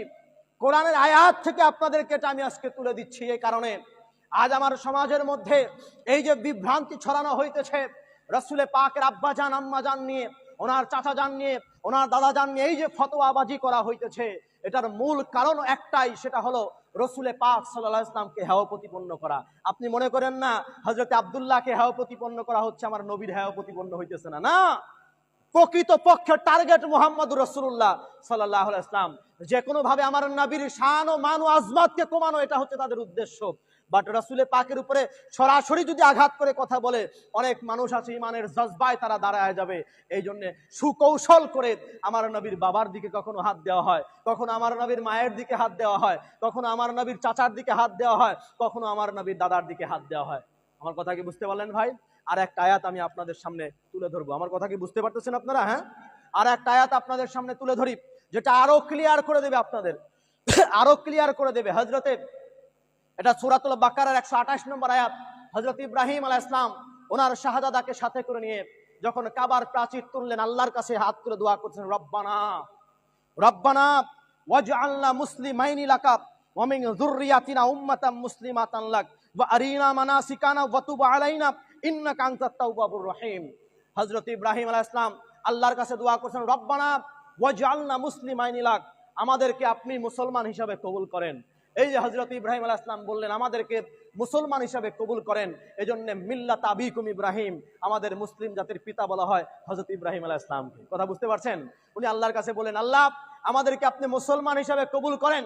[SPEAKER 2] কোরআনের আয়াত থেকে আপনাদেরকে এটা আমি আজকে তুলে দিচ্ছি। এই কারণে আজ আমার সমাজের মধ্যে এই যে বিভ্রান্তি ছড়ানো হইতেছে, রসুলে পাকের আব্বা জান আম্মা জান নিয়ে, ওনার চাচা জান নিয়ে, ওনার দাদা জান নিয়ে এই যে ফতোয়াবাজি করা হইতেছে, এটার মূল কারণ একটাই, সেটা হলো রসুলে পাক সাল্লাল্লাহু আলাইহি ওয়াসাল্লামকে হেয় প্রতিপন্ন করা। আপনি মনে করেন না হযরত আব্দুল্লাহকে হেয় প্রতিপন্ন করা হচ্ছে, আমার নবীর হেয় প্রতিপন্ন হইতেছে না? না, প্রকৃত পক্ষে টার্গেট মুহাম্মদুর রাসূলুল্লাহ সাল্লাল্লাহু আলাইহি ওয়াসাল্লাম। যে কোনো ভাবে আমার নবীর শান ও মান ও আজমাতকে কমানো, এটা হচ্ছে তাদের উদ্দেশ্য। বাট রাসূলে পাকের উপরে সরাসরি যদি আঘাত করে কথা বলে, অনেক মানুষ আছে ইমানের জজবায় তারা দাঁড়ায় যাবে। এই জন্য সুকৌশল করে আমার নবীর বাবার দিকে কখনো হাত দেওয়া হয়, কখনো আমার নবীর মায়ের দিকে হাত দেওয়া হয়, কখনো আমার নবীর চাচার দিকে হাত দেওয়া হয়, কখনো আমার নবীর দাদার দিকে হাত দেওয়া হয়। আমার কথা কি বুঝতে পারলেন ভাই? আর একটা আয়াত আমি আপনাদের সামনে তুলে ধরবো। আমার কথা কি বুঝতে পারতেছেন আপনারা? হ্যাঁ, আর একটা আয়াত আপনাদের সামনে তুলে ধরি, যেটা আরো ক্লিয়ার করে দেবে আপনাদের, আরো ক্লিয়ার করে দেবে। হযরতে, এটা সূরাতুল বাকারার 128 নম্বর আয়াত। হযরত ইব্রাহিম আলাইহিস সালাম ওনার শাহজাদাকে সাথে করে নিয়ে যখন কাবার প্রাচীর তুললেন, আল্লাহর কাছে হাত তুলে দোয়া করছেন, রব্বানা রব্বানা ওয়াজআলনা মুসলিমাইনি লাকা ওয়া মিন যুররিয়াতিনা উম্মাতাম মুসলিমাতান লাক ওয়া আরিনা মানাসিকানা ওয়া তুব আলাইনা ইন্নাকা আনতাত তাওয়াবুর রহিম। হযরত ইব্রাহিম আলাইহিস সালাম আল্লাহর কাছে দোয়া করছেন, রব্বানা ওয়াজআলনা মুসলিমাইনি লাক, আমাদেরকে আপনি মুসলমান হিসাবে কবুল করেন। এই যে হযরত ইব্রাহিম আলাইহিস সালাম বললেন আমাদেরকে মুসলমান হিসাবে কবুল করেন, এজন্য মিল্লাত আবিকুম ইব্রাহিম, আমাদের মুসলিম জাতির পিতা বলা হয় হযরত ইব্রাহিম আলাইহিস সালামকে। কথা বুঝতে পারছেন? উনি আল্লাহর কাছে বলেন, আল্লাহ আমাদেরকে আপনি মুসলমান হিসাবে কবুল করেন।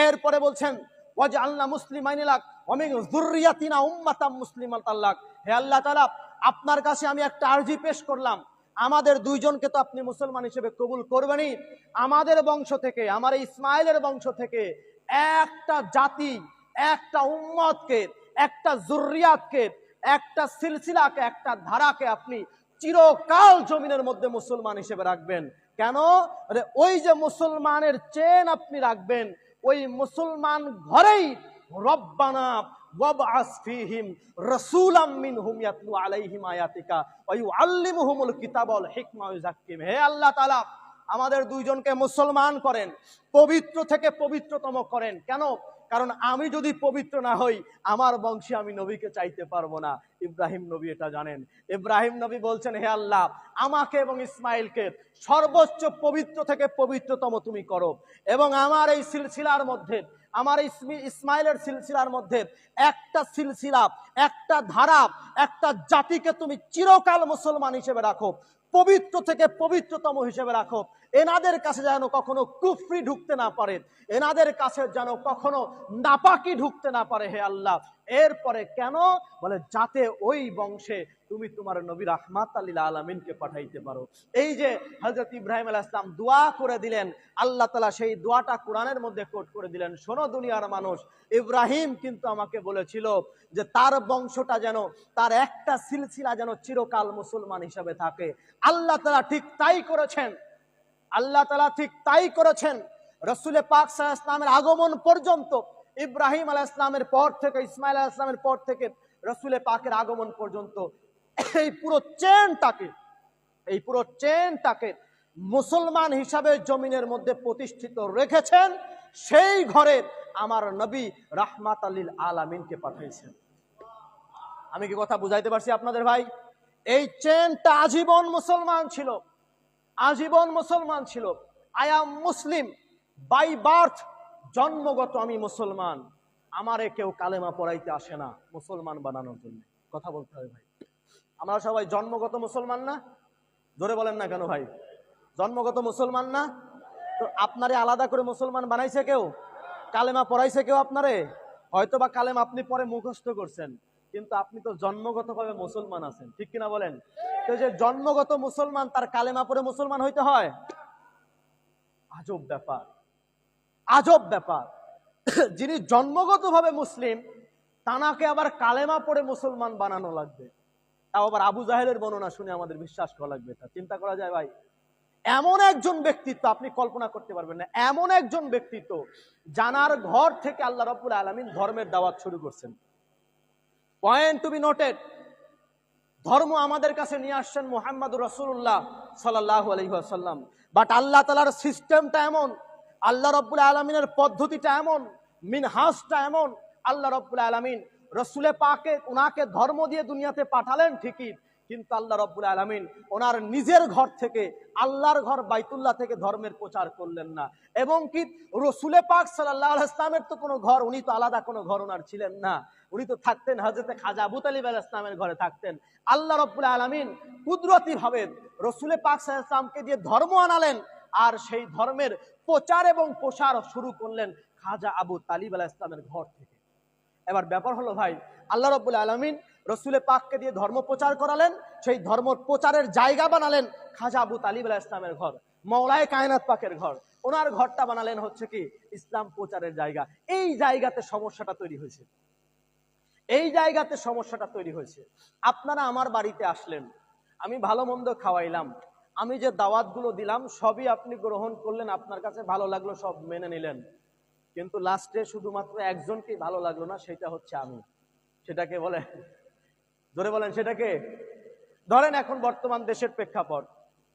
[SPEAKER 2] এরপরে বলছেন ওয়াজআলনা মুসলিমাইনি লাক ওয়া মিন যুররিয়াতিনা উম্মাতাম মুসলিমাতান লাক, হে আল্লাহ তাআলা আপনার কাছে আমি একটা আরজি পেশ করলাম, আমাদের দুইজনকে তো আপনি মুসলমান হিসেবে কবুল করবেনই, আমাদের বংশ থেকে, আমার ইসমাইলের বংশ থেকে একটা জাতি, একটা উম্মতকে, একটা যুররিয়াতকে, একটা সিলসিলাকে, একটা ধারাকে আপনি চিরকাল জমিনের মধ্যে মুসলমান হিসেবে রাখবেন। কেন? ওই যে মুসলমানের চেন আপনি রাখবেন, ওই মুসলমান ঘরেই রব্বানা ওয়াবআস ফীহিম রাসূলাম মিনহুম ইয়াতলু আলাইহিম আয়াতিকা ওয়া ইউআল্লিমুহুমুল কিতাবা ওয়াল হিকমা ওয়া ইউযাক্কিহিম। হে আল্লাহ তাআলা আমাদের দুইজনকে মুসলমান করেন, পবিত্র থেকে পবিত্রতম করেন। কেন? কারণ আমি যদি পবিত্র না হই, আমার বংশে আমি নবীকে চাইতে পারবো না। ইব্রাহিম নবী এটা জানেন। ইব্রাহিম নবী বলছেন, হে আল্লাহ আমাকে এবং ইসমাইলকে সর্বোচ্চ পবিত্র থেকে পবিত্রতম তুমি করো, এবং আমার এই সিলসিলার মধ্যে, আমার ইসমাইলের সিলসিলার মধ্যে একটা সিলসিলা, একটা ধারা, একটা জাতিকে তুমি চিরকাল মুসলমান হিসেবে রাখো, পবিত্র থেকে পবিত্রতম হিসেবে রাখো। এনাদের কাছে যেন কখনো কুফরি ঢুকতে না পারে, এনাদের কাছে যেন কখনো নাপাকি ঢুকতে না পারে, হে আল্লাহ। এরপরে কেন? বলে যাতে ওই বংশে তুমি তোমার নবী রাহমাতাল লিল আলামিনকে পাঠাইতে পারো। এই যে হযরত ইব্রাহিম আলাইহিস সালাম দোয়া করে দিলেন, আল্লাহ তাআলা সেই দোয়াটা কোরআনের মধ্যে কোট করে দিলেন। শোনো দুনিয়ার মানুষ, ইব্রাহিম কিন্তু আমাকে বলেছিল যে তার বংশটা যেন, তার একটা সিলসিলা যেন চিরকাল মুসলমান হিসাবে থাকে। আল্লাহ তাআলা ঠিক তাই করেছেন, আল্লাহ তাআলা ঠিক তাই করেছেন। রাসূলে পাক সাল্লাল্লাহু আলাইহি ওয়াসাল্লামের আগমন পর্যন্ত, ইব্রাহিম আলাইহিস সালামের পর থেকে, ইসমাইল আলাইহিস সালামের পর থেকে রাসূলে পাকের আগমন পর্যন্ত এই পুরো চেনটাকে মুসলমান হিসাবে জমিনের মধ্যে প্রতিষ্ঠিত রেখেছেন। সেই ঘরে আমার নবী রাহমাতাল লিল আলামিনকে পাঠিয়েছেন। আমি কি কথা বুঝাইতে পারছি আপনাদের ভাই? এই চেনটা আজীবন মুসলমান ছিল, আজীবন মুসলমান ছিল। I am Muslim by birth, জন্মগত আমি মুসলমান। আমারে কেউ কালেমা পড়াইতে আসে না মুসলমান বানানোর জন্য। কথা বলতে হবে ভাই, আমরা সবাই জন্মগত মুসলমান না? জোরে বলেন না কেন ভাই? জন্মগত মুসলমান না? তো আপনারে আলাদা করে মুসলমান বানাইছে কেউ? কালেমা পড়াইছে কেউ আপনারে? হয়তো বা কালেমা আপনি পরে মুখস্থ করছেন, কিন্তু আপনি তো জন্মগতভাবে মুসলমান আছেন, ঠিক কিনা বলেন? তো যে জন্মগত মুসলমান, তার কালেমা পড়ে মুসলমান হইতে হয়? আজব ব্যাপার, আজব ব্যাপার, যিনি জন্মগতভাবে মুসলিম তানাকে আবার কালেমা পড়ে মুসলমান বানানো লাগবে, তাও আবার আবু জাহেলের বর্ণনা শুনে আমাদের বিশ্বাস করা লাগবে। তা চিন্তা করা যায় ভাই, এমন একজন ব্যক্তিত্ব আপনি কল্পনা করতে পারবেন না, এমন একজন ব্যক্তিত্ব জানার ঘর থেকে আল্লাহ রাব্বুল আলামিন ধর্মের দাওয়াত শুরু করছেন। পয়েন্ট টু বি নোটেড, ধর্ম আমাদের কাছে নিয়ে আসছেন মুহাম্মদুর রাসূলুল্লাহ সাল্লাল্লাহু আলাইহি ওয়াসাল্লাম, বাট আল্লাহ তাআলার সিস্টেমটা এমন, আল্লাহ রাব্বুল আলামিনের পদ্ধতিটা এমন, মিনহাজটা এমন, আল্লাহ রাব্বুল আলামিন রসুলে পাকে ওনাকে ধর্ম দিয়ে দুনিয়াতে পাঠালেন ঠিকই, কিন্তু আল্লাহ রাব্বুল আলামিন ওনার নিজের ঘর থেকে, আল্লাহর ঘর বাইতুল্লাহ থেকে ধর্মের প্রচার করলেন না। এবং কি রসুলে পাক সাল্লাল্লাহু আলাইহি ওয়াসাল্লামের তো কোনো ঘর, উনি তো আলাদা কোনো ঘর ওনার ছিলেন না, উনি তো থাকতেন হযরতে খাজা আবু তালিব আলাইহিস সালামের ঘরে থাকতেন। আল্লাহ রাব্বুল আলামিন কুদরতি ভাবে রসুলে পাক সাল্লাল্লাহু আলাইহি ওয়াসাল্লামকে দিয়ে ধর্ম আনালেন, আর সেই ধর্মের প্রচার এবং প্রসার শুরু করলেন খাজা আবু তালিব আলাইহিস সালামের ঘর থেকে। এবার ব্যাপার হলো ভাই, আল্লাহ রাব্বুল আলামিন রসুলে পাককে দিয়ে ধর্ম প্রচার করালেন, সেই ধর্ম প্রচারের জায়গা বানালেন খাজা আবু তালিব আলাইহিস সালামের ঘর, মওলায়ে কায়নাত পাকের ঘর, ওনার ঘরটা বানালেন হচ্ছে কি ইসলাম প্রচারের জায়গা। এই জায়গাতে সমস্যাটা তৈরি হয়েছে, এই জায়গাতে সমস্যাটা তৈরি হয়েছে। আপনারা আমার বাড়িতে আসলেন, আমি ভালো মন্দ খাওয়াইলাম, আমি যে দাওয়াতগুলো দিলাম সবই আপনি গ্রহণ করলেন, আপনার কাছে ভালো লাগলো, সব মেনে নিলেন, কিন্তু লাস্টে শুধুমাত্র একজনকেই ভালো লাগলো না, সেটা হচ্ছে আমি। সেটাকে বলে, ধরে বলেন সেটাকে, ধরেন এখন বর্তমান দেশের প্রেক্ষাপট,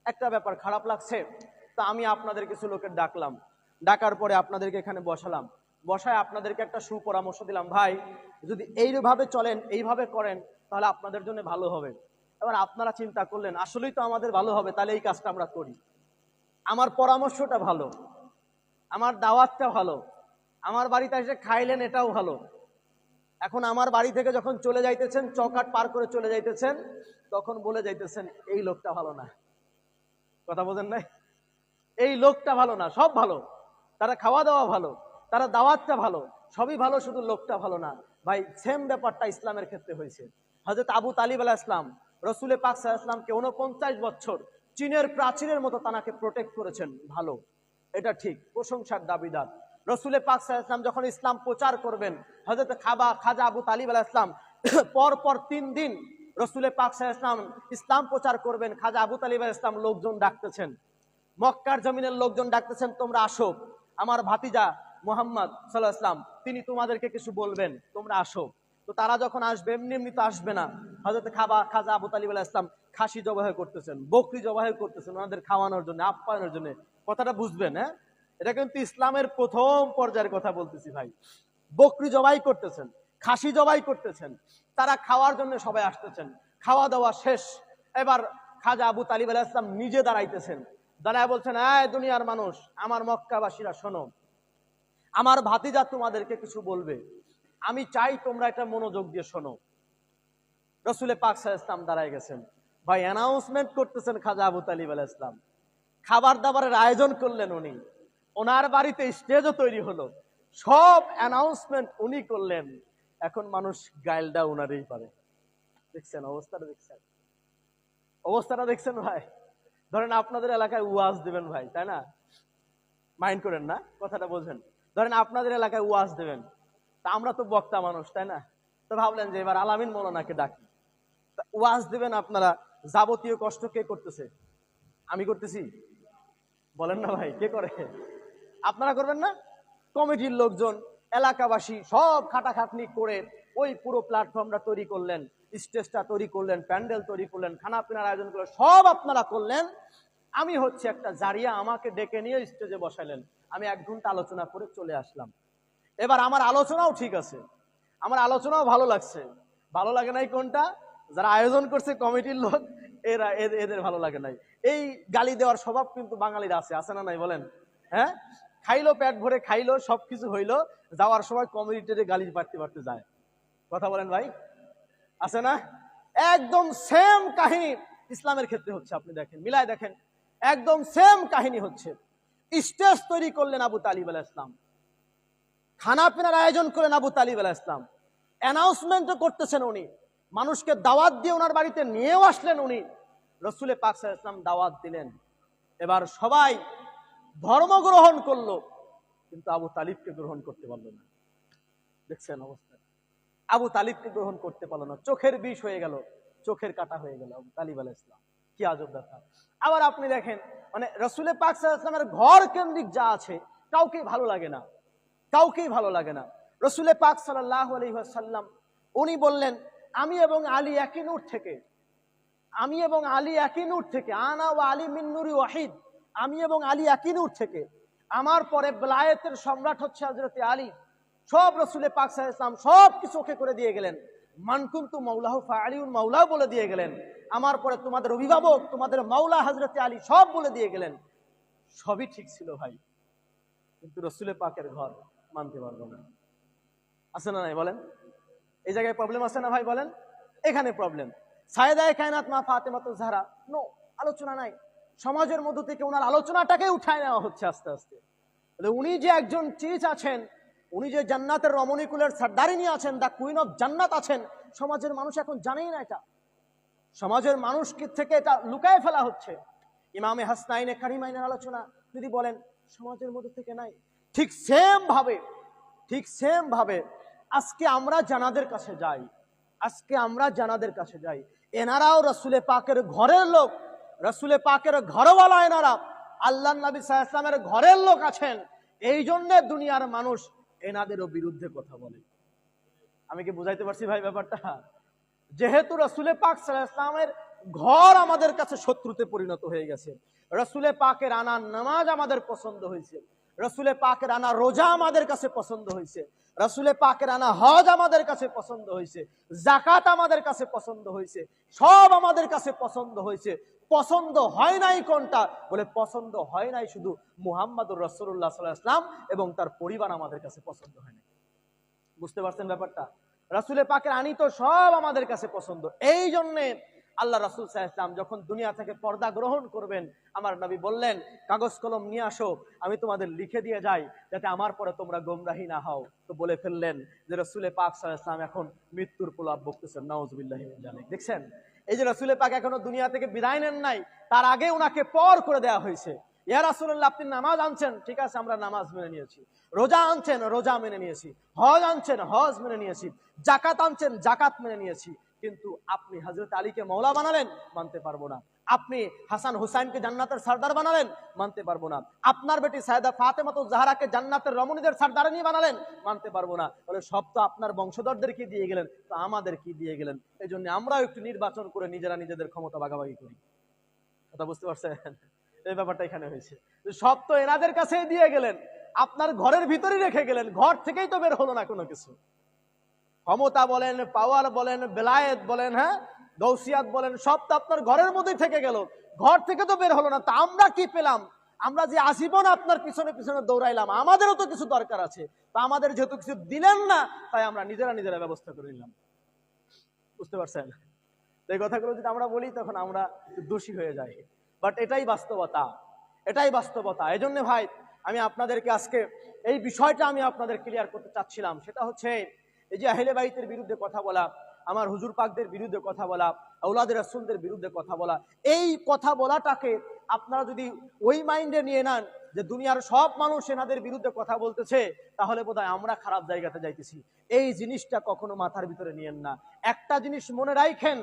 [SPEAKER 2] একটা ব্যাপার খারাপ লাগছে, তা আমি আপনাদের কিছু লোকের ডাকলাম, ডাকার পরে আপনাদেরকে এখানে বসালাম, বসায় আপনাদেরকে একটা সুপরামর্শ দিলাম, ভাই যদি এইভাবে চলেন, এইভাবে করেন, তাহলে আপনাদের জন্য ভালো হবে। এবার আপনারা চিন্তা করলেন আসলেই তো আমাদের ভালো হবে, তাহলে এই কাজটা আমরা করি। আমার পরামর্শটা ভালো, আমার দাওয়াতটা ভালো, আমার বাড়িতে এসে খাইলেন, এটাও ভালো। এখন আমার বাড়ি থেকে যখন চলে যাইতেছেন, চৌকাঠ পার করে চলে যাইতেছেন, তখন বলে যাইতেছেন এই লোকটা ভালো না। কথা বোঝেন নাই? এই লোকটা ভালো না, সব ভালো, তারা খাওয়া দাওয়া ভালো, তারা দাওয়াতটা ভালো, সবই ভালো, শুধু লোকটা ভালো না। ভাই সেম ব্যাপারটা ইসলামের ক্ষেত্রে হয়েছে। হযরত আবু তালিব আলাইহিস সালাম রসুলে পাক সাল্লাল্লাহু আলাইহি ওয়াসাল্লামকে 49 বছর চীনের প্রাচীরের মতো তানাকে প্রোটেক্ট করেছেন, ভালো, এটা ঠিক, প্রশংসার দাবিদার। রসুলে পাক সাল্লাল্লাহু আলাইহি ওয়াসাল্লাম যখন ইসলাম প্রচার করবেন, হযরত খাজা আবু তালিব আলাইহিস সালাম পর পর 3 দিন রসুলে পাক সাল্লাল্লাহু আলাইহি ওয়াসাল্লাম ইসলাম প্রচার করবেন, খাজা আবু তালিব আলাইহিস সালাম লোকজন ডাকতেছেন, মক্কার জমিনের লোকজন ডাকতেছেন, তোমরা আসো, আমার ভাতিজা মুহাম্মদ সাল্লাল্লাহু আলাইহি ওয়াসাল্লাম তিনি তোমাদেরকে কিছু বলবেন, তোমরা আসো। তো তারা যখন আসবে, এমনি এমনি তো আসবে না, হযরত খাজা আবু তালিব আলাইহিস সালাম খাসি জবাহ করতেছেন, বকরি জবাহ করতেছেন ওনাদের খাওয়ানোর জন্য, আপ্যায়নের জন্য। কথাটা বুঝবেন, হ্যাঁ, এটা কিন্তু ইসলামের প্রথম পর্যায়ের কথা বলতেছি ভাই। বকরি জবাই করতেছেন, খাসি জবাই করতেছেন, তারা খাওয়ার জন্য সবাই আসতেছেন, খাওয়া দাওয়া শেষ, এবার খাজা আবু তালিব আলাইহিস সালাম নিজে দাঁড়াইতেছেন, দাঁড়ায় বলছেন, এই দুনিয়ার মানুষ, আমার মক্কাবাসীরা শোনো, আমার ভাতিজা তোমাদেরকে কিছু বলবে, আমি চাই তোমরা এটা মনোযোগ দিয়ে শোনো। রসুলে পাক সাল্লাল্লাহু আলাইহি ওয়াসাল্লাম দাঁড়ায় গেছেন, ভাই অ্যানাউন্সমেন্ট করতেছেন খাজা আবু তালিব আলাইহিস সালাম, খাবার দাবারের আয়োজন করলেন উনি, ওনার বাড়িতে স্টেজও তৈরি হলো, সব অ্যানাউন্সমেন্ট উনি করলেন। এখন মানুষ গাইলটা উনারই পারে। দেখছেন অবস্থাটা, দেখছেন অবস্থাটা, দেখছেন ভাই? ধরেন আপনাদের এলাকায় ওয়াজ দিবেন ভাই, তাই না? মাইন্ড করেন না, কথাটা বোঝেন। ধরেন আপনাদের এলাকায় ওয়াজ দেবেন, তা আমরা তো বক্তা মানুষ, তাই না? তো ভাবলেন যে এবার আলামিন মৌলানাকে ডাকি, ওয়াজ দিবেন আপনারা, যাবতীয় কষ্ট কে করতেছে? আমি করতেছি? বলেন না ভাই, কে করে? আপনারা করবেন না? কমিটির লোকজন, এলাকাবাসী সব খাটাখাটনি করে ওই পুরো প্ল্যাটফর্মটা তৈরি করলেন, স্টেজটা তৈরি করলেন, প্যান্ডেল তৈরি করলেন, খানা পিনার আয়োজন করলেন, সব আপনারা করলেন। আমি হচ্ছে একটা জারিয়া, আমাকে ডেকে নিয়ে স্টেজে বসাইলেন, আমি 1 ঘন্টা আলোচনা করে চলে আসলাম। এবার আমার আলোচনাও ঠিক আছে, আমার আলোচনাও ভালো লাগছে, ভালো লাগে নাই কোনটা? যারা আয়োজন করছে কমিটির লোক, এদের ভালো লাগে নাই। এই গালি দেওয়ার স্বভাব কিন্তু বাঙালির আছে, আছে না নাই বলেন? হ্যাঁ, খাইলো, পেট ভরে খাইলো, সবকিছু হইলো, যাওয়ার সময় কমিটিতে গালি পারতে পারতে যায়। কথা বলেন ভাই, আছে না? একদম সেম কাহিনী ইসলামের ক্ষেত্রে হচ্ছে, আপনি দেখেন, মিলায় দেখেন, একদম সেম কাহিনী হচ্ছে। স্টেজ তৈরি করলেন আবু তালিব আলাইহিস সালাম, খানা পিনার আয়োজন করলেন আবু তালিব আলাইহিস সালাম, অ্যানাউন্সমেন্টও করতেছেন উনি, মানুষকে দাওয়াত দিয়ে ওনার বাড়িতে নিয়েও আসলেন উনি, রসুলে পাক সাল্লাল্লাহু আলাইহি ওয়াসাল্লাম দাওয়াত দিলেন। এবার সবাই ধর্ম গ্রহণ করলো, কিন্তু আবু তালিবকে গ্রহণ করতে পারলো না। দেখছেন অবস্থা, আবু তালিবকে গ্রহণ করতে পারলো না, চোখের বিষ হয়ে গেল, চোখের কাটা হয়ে গেল আবু তালিব আলাইহিস সালাম। কি আজব ব্যাপার। আবার আপনি দেখেন, মানে রাসূলে পাক সাল্লাল্লাহু আলাইহি ওয়াসাল্লামের ঘর কেন্দ্রিক যা আছে কাউকেই ভালো লাগে না, কাউকেই ভালো লাগে না। রাসূলে পাক সাল্লাল্লাহু আলাইহি ওয়াসাল্লাম উনি বললেন, আমি এবং আলী একই নূর থেকে, আমি এবং আলী একই নূর থেকে, আনা ওয়া আলী মিন নূরি ওয়াহিদ, আমি এবং আলী একই নূর থেকে। আমার পরে বেলায়েতের সম্রাট হচ্ছে হযরতে আলী। সব রাসূলে পাক সাল্লাল্লাহু আলাইহি ওয়াসাল্লাম সব কিছু ওকে করে দিয়ে গেলেন। মান কুনতু মাওলাহু ফাআলিউন মাওলা বলে দিয়ে গেলেন। আমার পরে তোমাদের অভিভাবক, তোমাদের মাওলা হযরতে আলী সব বলে দিয়ে গেলেন। সবই ঠিক ছিল ভাই, কিন্তু রাসূলে পাকের ঘর মানতে পারবো না। আছে না নাই বলেন? এই জায়গায় প্রবলেম আছে না ভাই বলেন? এখানে প্রবলেম। সায়েদায়ে কায়নাত মা ফাতেমাতুজ জাহরা, নো, আলোচনা নাই। সমাজের মধ্য থেকে ওনার আলোচনাটাকে উঠায় নেওয়া হচ্ছে আস্তে আস্তে। উনি যে একজন চিজ আছেন, উনি যে জান্নাতের রমণীকুলের সর্দারিনী আছেন, দা কুইন অফ জান্নাত আছেন, সমাজের মানুষ এখন জানেই না এটা। সমাজের মানুষ থেকে এটা লুকায় ফেলা হচ্ছে। ইমামে হাসনাইনে কারিমাইনের আলোচনা যদি বলেন, সমাজের মধ্যে থেকে নাই। ঠিক সেম ভাবে আজকে আমরা জানাদের কাছে যাই, আজকে আমরা জানাদের কাছে যাই, এনারাও রাসূলে পাকের ঘরের লোক, রাসূলে পাকের ঘরওয়ালা এনারা, আল্লাহর নবী সাল্লাল্লাহু আলাইহি ওয়াসাল্লামের ঘরের লোক আছেন। এই জন্য দুনিয়ার মানুষ এনাদেরও বিরুদ্ধে কথা বলে। আমি কি বুঝাইতে পারছি ভাই ব্যাপারটা? যেহেতু রাসূলে পাক সাল্লাল্লাহু আলাইহি ওয়াসাল্লামের ঘর আমাদের কাছে শত্রুতে পরিণত হয়ে গেছে, রাসূলে পাকের আনা নামাজ আমাদের পছন্দ হয়েছে, রাসূলে পাকের আনা রোজা আমাদের কাছে পছন্দ হয়েছে, রাসূলে পাকের আনা হজ আমাদের কাছে পছন্দ হয়েছে, যাকাত আমাদের কাছে পছন্দ হয়েছে, সব আমাদের কাছে পছন্দ হয়েছে। পছন্দ হয় নাই কোনটা? বলে পছন্দ হয় নাই শুধু মুহাম্মদুর রাসূলুল্লাহ সাল্লাল্লাহু আলাইহি ওয়াসাল্লাম এবং তার পরিবার আমাদের কাছে পছন্দ হয় না। বুঝতে পারছেন ব্যাপারটা? রাসূলে পাকের আনি তো সব আমাদের কাছে পছন্দ। এই জন্যে আল্লাহ রাসূল সাল্লাল্লাহু আলাইহি ওয়াসাল্লাম যখন দুনিয়া থেকে পর্দা গ্রহণ করবেন, আমার নবী বললেন, কাগজ কলম নিয়ে আসো, আমি তোমাদের লিখে দিয়ে যাই, যাতে আমার পরে তোমরা গোমরাহি না হও। তো বলে ফেললেন যে রাসূলে পাক সাল্লাল্লাহু আলাইহি ওয়াসাল্লাম এখন মৃত্যুর প্রলাপ বকতেছেন। নাউযুবিল্লাহি মিন যালিক। দেখছেন, এই যে রাসূলে পাক এখনো দুনিয়া থেকে বিদায় নেন নাই, তার আগে উনাকে পর করে দেওয়া হয়েছে। ইয়া রাসূলুল্লাহ, আপনি নামাজ আনছেন, ঠিক আছে, আমরা নামাজ মেনে নিয়েছি। রোজা আনছেন, রোজা মেনে নিয়েছি। হজ আনছেন, হজ মেনে নিয়েছি। যাকাত আনছেন, যাকাত মেনে নিয়েছি। কিন্তু আপনি হযরত আলীকে মওলা বানালেন, মানতে পারবো না। আপনি হাসান হুসাইনকে জান্নাতের সর্দার বানালেন, মানতে পারবো না। আপনার বেটি সায়েদা ফাতেমাতুজ জাহরাকে জান্নাতের রমণীদের সর্দারিনী বানালেন, মানতে পারবো না। বলে সব তো আপনার বংশধরদেরকে দিয়ে গেলেন, তো আমাদের কি দিয়ে গেলেন? এই জন্য আমরাও একটু নির্বাচন করে নিজেরা নিজেদের ক্ষমতা ভাগাভাগি করি। কথা বুঝতে পারছেন? এই ব্যাপারটা এখানে হয়েছে। সব তো এনাদের কাছেই দিয়ে গেলেন, আপনার ঘরের ভিতরেই রেখে গেলেন, ঘর থেকেই তো বের হলো না কোনো কিছু। ক্ষমতা বলেন, পাওয়ার বলেন, বেলায়েত বলেন, হ্যাঁ, গৌসিয়াত বলেন, সব তো আপনার ঘরের মধ্যেই থেকে গেল, ঘর থেকে তো বের হলো না। তা আমরা কি পেলাম? আমরা যে আজীবন আপনার পিছনে পিছনে দৌড়াইলাম, আমাদেরও তো কিছু দরকার আছে। তা আমাদের যেহেতু কিছু দিলেন না, তাই আমরা নিজেরা ব্যবস্থা করে নিলাম। বুঝতে পারছেন? এই কথাগুলো যদি আমরা বলি, তখন আমরা দোষী হয়ে যাই। বাট এটাই বাস্তবতা, এটাই বাস্তবতা। এই জন্য ভাই, আমি আপনাদেরকে আজকে এই বিষয়টা আমি আপনাদের ক্লিয়ার করতে চাচ্ছিলাম। সেটা হচ্ছে, এই যে আহলে বাইতের বিরুদ্ধে কথা বলা, আমার হুজুর পাকদের বিরুদ্ধে কথা বলা, আওলাদ রাসূলদের বিরুদ্ধে কথা বলা, এই কথা বলাটাকে আপনারা যদি ওই মাইন্ডে নিয়ে নেন যে দুনিয়ার সব মানুষ এনাদের বিরুদ্ধে কথা বলতেছে, তাহলে বোধহয় আমরা খারাপ জায়গাতে যাইতেছি। এই জিনিসটা কখনো মাথার ভিতরে নিয়েন না। একটা জিনিস মনে রাখেন,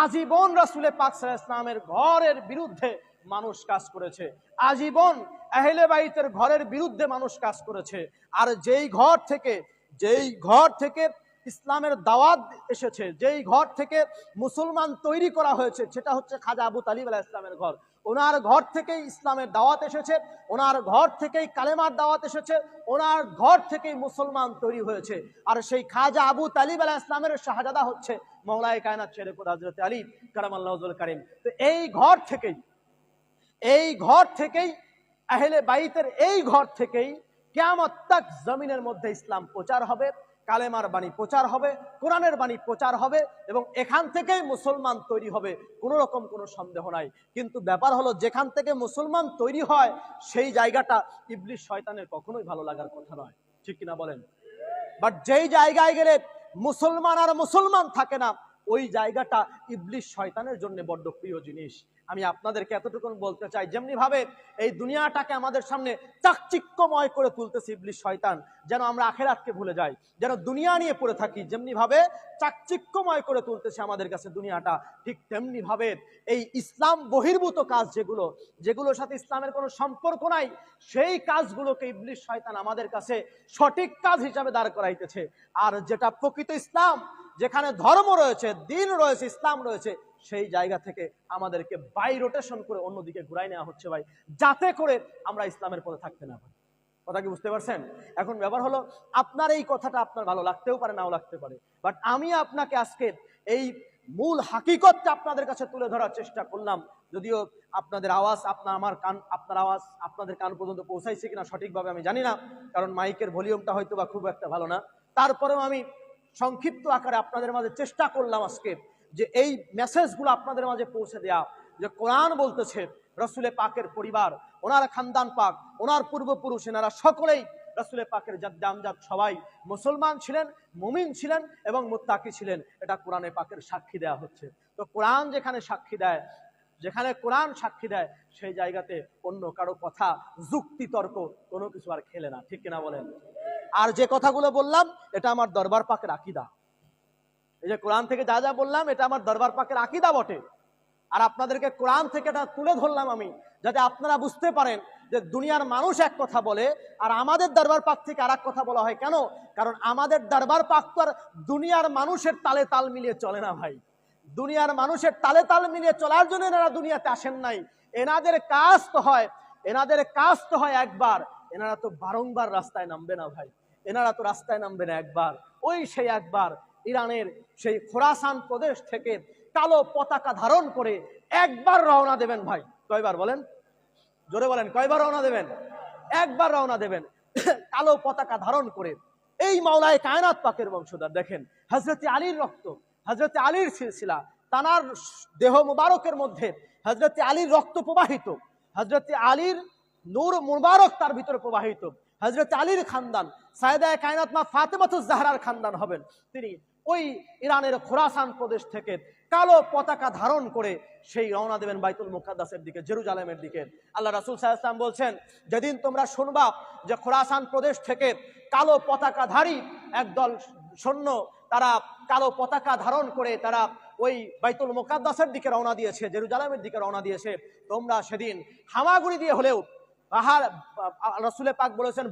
[SPEAKER 2] আজীবন রাসূলে পাক সাল্লাল্লাহু আলাইহি ওয়াসাল্লামের ঘরের বিরুদ্ধে মানুষ কাজ করেছে, আজীবন আহলে বাইতের ঘরের বিরুদ্ধে মানুষ কাজ করেছে। আর যেই ঘর থেকে ইসলামের দাওয়াত এসেছে, যেই ঘর থেকে মুসলমান তৈরি করা হয়েছে, সেটা হচ্ছে খাজা আবু তালিব আলাইহিস সালামের ঘর। ওনার ঘর থেকেই ইসলামের দাওয়াত এসেছে, ওনার ঘর থেকেই কালেমার দাওয়াত এসেছে, ওনার ঘর থেকেই মুসলমান তৈরি হয়েছে। আর সেই খাজা আবু তালিব আলাইহিস সালামের শাহজাদা হচ্ছে মাওলায়ে কায়নাত শেরে খুদা হযরত আলী কারামাল্লাহু ওয়াজহুল কারীম। তো এই ঘর থেকেই আহলে বাইতের এই ঘর থেকেই কিয়ামত তাক জমিনের মধ্যে ইসলাম প্রচার হবে, কালেমার বাণী প্রচার হবে, কোরআনের বাণী প্রচার হবে, এবং এখান থেকেই মুসলমান তৈরি হবে, কোনো রকম কোনো সন্দেহ নাই। কিন্তু ব্যাপার হলো, যেখান থেকে মুসলমান তৈরি হয় সেই জায়গাটা ইবলিস শয়তানের কখনোই ভালো লাগার কথা নয়, ঠিক কিনা বলেন? বাট যেই জায়গায় গেলে মুসলমান আর মুসলমান থাকে না, ওই জায়গাটা ইবলিস শয়তানের জন্য বড্ড প্রিয় জিনিস। আমি আপনাদেরকে এতটুকু বলতে চাই, যেমনি ভাবে এই দুনিয়াটাকে আমাদের সামনে চাকচিক্যময় করে তুলতেছে ইবলিস শয়তান, যেন আমরা আখিরাতকে ভুলে যাই, যেন দুনিয়া নিয়ে পড়ে থাকি, যেমনি ভাবে চাকচিক্যময় করে তুলতেছে আমাদের কাছে দুনিয়াটা, ঠিক তেমনি ভাবে এই ইসলাম বহির্ভূত কাজ যেগুলোর সাথে ইসলামের কোনো সম্পর্ক নাই, সেই কাজগুলোকে ইবলিস শয়তান আমাদের কাছে সঠিক কাজ হিসাবে দাঁড় করাইতেছে। আর যেটা প্রকৃত ইসলাম, যেখানে ধর্ম রয়েছে, দিন রয়েছে, ইসলাম রয়েছে, সেই জায়গা থেকে আমাদেরকে বাই রোটেশন করে অন্যদিকে ঘুরাই নেওয়া হচ্ছে ভাই, যাতে করে আমরা ইসলামের পথে থাকতে না পারি। কথা কি বুঝতে পারছেন? এখন ব্যাপার হলো, আপনার এই কথাটা আপনার ভালো লাগতেও পারে, নাও লাগতে পারে, বাট আমি আপনাকে আজকে এই মূল হাকিকতটা আপনাদের কাছে তুলে ধরার চেষ্টা করলাম। যদিও আপনাদের আওয়াজ, আপনার আওয়াজ আপনাদের কান পর্যন্ত পৌঁছাইছে কিনা সঠিকভাবে আমি জানি না, কারণ মাইকের ভলিউমটা হয়তো বা খুব একটা ভালো না। তারপরেও আমি সংক্ষিপ্ত আকারে আপনাদের মাঝে চেষ্টা করলাম আজকে যে এই মেসেজগুলো আপনাদের মাঝে পৌঁছে দেয়া, যে কোরআন বলতেছে রসুলে পাকের পরিবার, ওনার খানদান পাক, ওনার পূর্বপুরুষ, এনারা সকলেই রসুলে পাকের জাদ্দামজাদ সবাই মুসলমান ছিলেন, মুমিন ছিলেন এবং মুত্তাকি ছিলেন। এটা কোরআনে পাকের সাক্ষী দেয়া হচ্ছে। তো কোরআন যেখানে সাক্ষী দেয়, যেখানে কোরআন সাক্ষী দেয়, সেই জায়গাতে অন্য কারো কথা, যুক্তি তর্ক কোনো কিছু আর খেলে না, ঠিক কিনা বলেন? আর যে কথাগুলো বললাম এটা আমার দরবার পাকের আকীদা। এই যে কোরআন থেকে যা যা বললাম এটা আমার দরবার পাকের আকীদা বটে। আর আপনাদেরকে কোরআন থেকে এটা তুলে ধরলাম আমি, যাতে আপনারা বুঝতে পারেন যে দুনিয়ার মানুষ এক কথা বলে আর আমাদের দরবার পাক থেকে আর এক কথা বলা হয় কেন। কারণ আমাদের দরবার পাক তো আর দুনিয়ার মানুষের তালে তাল মিলিয়ে চলে না ভাই। দুনিয়ার মানুষের তালে তাল মিলিয়ে চলার জন্য এনারা দুনিয়াতে আসেন নাই। এনাদের কাজ তো হয় একবার, এনারা তো বারংবার রাস্তায় নামবে না ভাই। এনারা তো রাস্তায় নামবে না একবার, ওই সেই একবার ইরানের সেই খোরাসান প্রদেশ থেকে কালো পতাকা ধারণ করে একবার রওনা দেবেন ভাই। কয়বার বলেন? জোরে বলেন, কয়বার রওনা দেবেন? একবার রওনা দেবেন কালো পতাকা ধারণ করে। এই মাওলায়ে কায়নাত পাকের বংশধর, দেখেন হযরত আলীর রক্ত, হযরত আলীর সিলসিলা, তানার দেহ মুবারকের মধ্যে হযরত আলীর রক্ত প্রবাহিত, হযরত আলীর নূর মুবারক তার ভিতরে প্রবাহিত। হযরত আলীর খানদান সায়েদা কায়নাত মা ফাতেমাতুজ জাহরার খানদান হবেন। তিনি ওই ইরানের খোরাসান প্রদেশ থেকে কালো পতাকা ধারণ করে সেই রওনা দেবেন বাইতুল মুকাদ্দাসের দিকে, জেরুজালেমের দিকে। আল্লাহ রাসূল সাল্লাল্লাহু আলাইহি ওয়াসাল্লাম বলছেন, যেদিন তোমরা শুনবা যে খোরাসান প্রদেশ থেকে কালো পতাকাধারী একদল সৈন্য তারা কালো পতাকা ধারণ করে তারা ওই বাইতুল মুকাদ্দাসের দিকে রওনা দিয়েছে, জেরুজালেমের দিকে রওনা দিয়েছে, তোমরা সেদিন হামাগুড়ি দিয়ে হলেও পাহাড়, রাসূলে পাক বলেছেন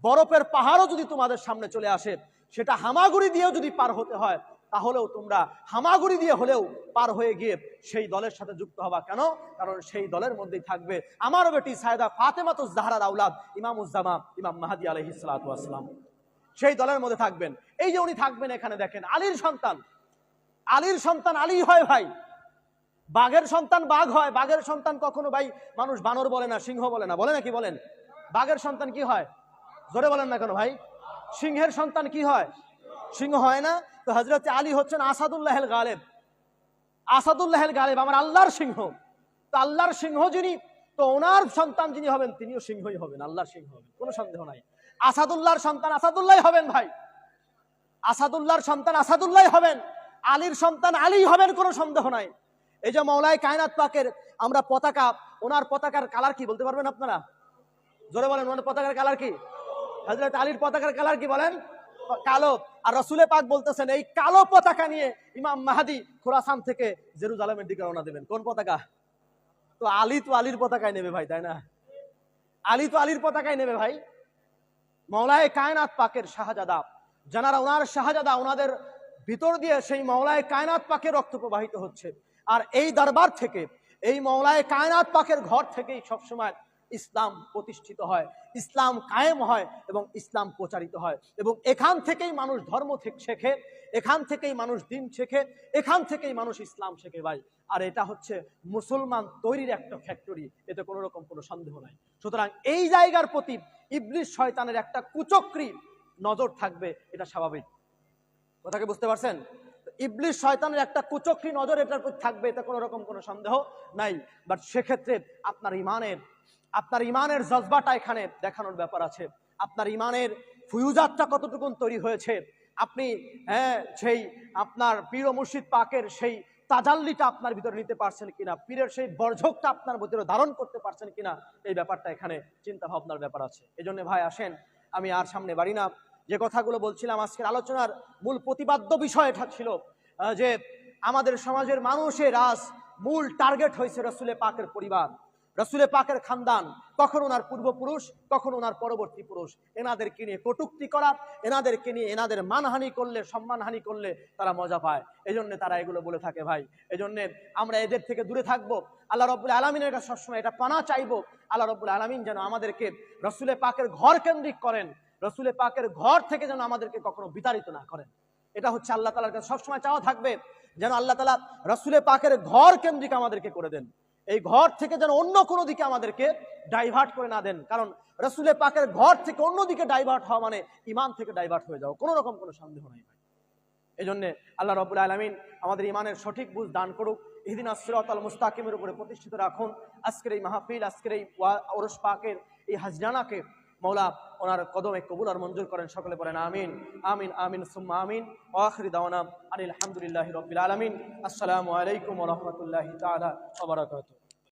[SPEAKER 2] বরফের পাহাড়ও যদি তোমাদের সামনে চলে আসে, সেটা হামাগুড়ি দিয়েও যদি পার হতে হয়, তাহলেও তোমরা হামাগুড়ি দিয়ে হলেও পার হয়ে গিয়ে সেই দলের সাথে যুক্ত হবা। কেন? কারণ সেই দলের মধ্যেই থাকবে আমার বেটি সায়েদা ফাতেমাতুজ জাহরার আওলাদ ইমামুজ্জামান ইমাম মাহদী আলাইহিস সালাতু ওয়াস সালাম। সেই দলের মধ্যে থাকবেন। এই যে উনি থাকবেন এখানে, দেখেন আলীর সন্তান আলী হয় ভাই। বাঘের সন্তান বাঘ হয়। বাঘের সন্তান কখনো ভাই মানুষ বানর বলে না, সিংহ বলে না, বলে নাকি বলেন? বাঘের সন্তান কি হয়? জোরে বলেন না কেন ভাই? সিংহের সন্তান কি হয়? সিংহ হয় না? তো হযরত আলী হচ্ছেন আসাদুল্লাহিল গালিব, আমার আল্লাহর সিংহ। তো আল্লাহর সিংহ যিনি, তো ওনার সন্তান যিনি হবেন তিনিও সিংহই হবেন, আল্লাহর সিংহ হবেন, কোনো সন্দেহ নাই। আসাদুল্লাহর সন্তান আসাদুল্লাহ হবেন ভাই, আসাদুল্লাহর সন্তান আসাদুল্লাহ হবেন, আলীর সন্তান আলী হবেন, কোনো সন্দেহ নাই। এই যে মাওলায়ে কায়নাত পাকের আমরা পতাকা, ওনার পতাকার কালার কি বলতে পারবেন আপনারা? জোরে বলেন, ওনার পতাকার কালার কি? হযরত আলীর পতাকার কালার কি বলেন? কালো। আর রাসূলে পাক বলতেছেন এই কালো পতাকা নিয়ে ইমাম মাহদী খোরাসান থেকে জেরুজালেমের দিকে রওনা দেবেন। কোন পতাকা? তো আলীর পতাকায় নেবে ভাই, তাই না? আলী তো আলীর পতাকায় নেবে ভাই। মাওলায়ে কায়নাত পাকের শাহজাদা, যারা ওনার শাহজাদা, ওনাদের ভিতর দিয়ে সেই মাওলায়ে কায়নাত পাকের রক্ত প্রবাহিত হচ্ছে। আর এই দরবার থেকে, এই মাওলায়ে কায়নাত পাকের ঘর থেকেই সবসময় ইসলাম প্রতিষ্ঠিত হয়, ইসলাম কায়েম হয় এবং ইসলাম প্রচারিত হয়। এবং এখান থেকেই মানুষ ধর্ম শেখে, এখান থেকেই মানুষ দিন শেখে, এখান থেকেই মানুষ ইসলাম শেখে ভাই। আর এটা হচ্ছে মুসলমান তৈরির একটা ফ্যাক্টরি, এতে কোনো রকম কোনো সন্দেহ নাই। সুতরাং এই জায়গার প্রতি ইবলিস শয়তানের একটা কুচক্রী নজর থাকবে, এটা স্বাভাবিক। কথাকে বুঝতে পারছেন? ইবলিস শয়তানের একটা কুচক্রী নজর এটার প্রতি থাকবে, এতে কোনো রকম কোনো সন্দেহ নাই। বাট সেক্ষেত্রে আপনার ইমানের জজবাটা এখানে দেখানোর ব্যাপার আছে। আপনার ইমানের ফুয়ুজাতটা কতটুকু তৈরি হয়েছে, আপনি সেই আপনার পীর ও মুর্শিদ পাকের সেই তাজাল্লিটা আপনার ভিতরে নিতে পারছেন কিনা, পীরের সেই বর্জকটা আপনার ভিতরে ধারণ করতে পারছেন কিনা, এই ব্যাপারটা এখানে চিন্তা ভাবনার ব্যাপার আছে। এই জন্য ভাই আসেন, আমি আর সামনে বাড়ি না, যে কথাগুলো বলছিলাম আজকের আলোচনার মূল প্রতিপাদ্য বিষয় এটা ছিল যে আমাদের সমাজের মানুষের আজ মূল টার্গেট হয়েছে রসুলে পাকের পরিবার, রসুলে পাকের খানদান, কখন ওনার পূর্বপুরুষ, কখন ওনার পরবর্তী পুরুষ, এনাদেরকে নিয়ে কটূক্তি করা, এনাদেরকে নিয়ে এনাদের মানহানি করলে, সম্মানহানি করলে তারা মজা পায়, এই জন্য তারা এগুলো বলে থাকে ভাই। এই জন্যে আমরা এদের থেকে দূরে থাকবো, আল্লাহ রব্বুল আলামিনের কাছে সবসময় এটা পানা চাইবো, আল্লাহ রব্বুল আলামিন যেন আমাদেরকে রসুলে পাকের ঘর কেন্দ্রিক করেন, রসুলে পাকের ঘর থেকে যেন আমাদেরকে কখনো বিতাড়িত না করেন। এটা হচ্ছে আল্লাহ তাআলার কাছে সবসময় চাওয়া থাকবে, যেন আল্লাহ তাআলা রসুলে পাকের ঘর কেন্দ্রিক আমাদেরকে করে দেন, এই ঘর থেকে যেন অন্য কোনো দিকে আমাদেরকে ডাইভার্ট করে না দেন। কারণ রসুলে পাকের ঘর থেকে অন্যদিকে ডাইভার্ট হওয়া মানে ইমান থেকে ডাইভার্ট হয়ে যাওয়া, কোনো রকম কোনো সন্দেহ নাই ভাই। এই জন্য আল্লাহ রাব্বুল আলামিন আমাদের ইমানের সঠিক বুঝ দান করুক, ইহদিনাস সিরাতাল মুস্তাকিমের উপরে প্রতিষ্ঠিত রাখুন। আজকের এই মাহফিল, আজকের এই ওরস পাকের এই হাজরানাকে মৌলা ওনার কদমে কবুল আর মঞ্জুর করেন, সকলে বলেন আমিন আমিন আমিন সুম্মা আমিন। ওয়া আখিরু দাওয়ানা আনিল হামদুলিল্লাহি রাব্বিল আলামিন। আসসালামু আলাইকুম ওয়া রাহমাতুল্লাহি তাআলা ওয়া বারাকাতুহু।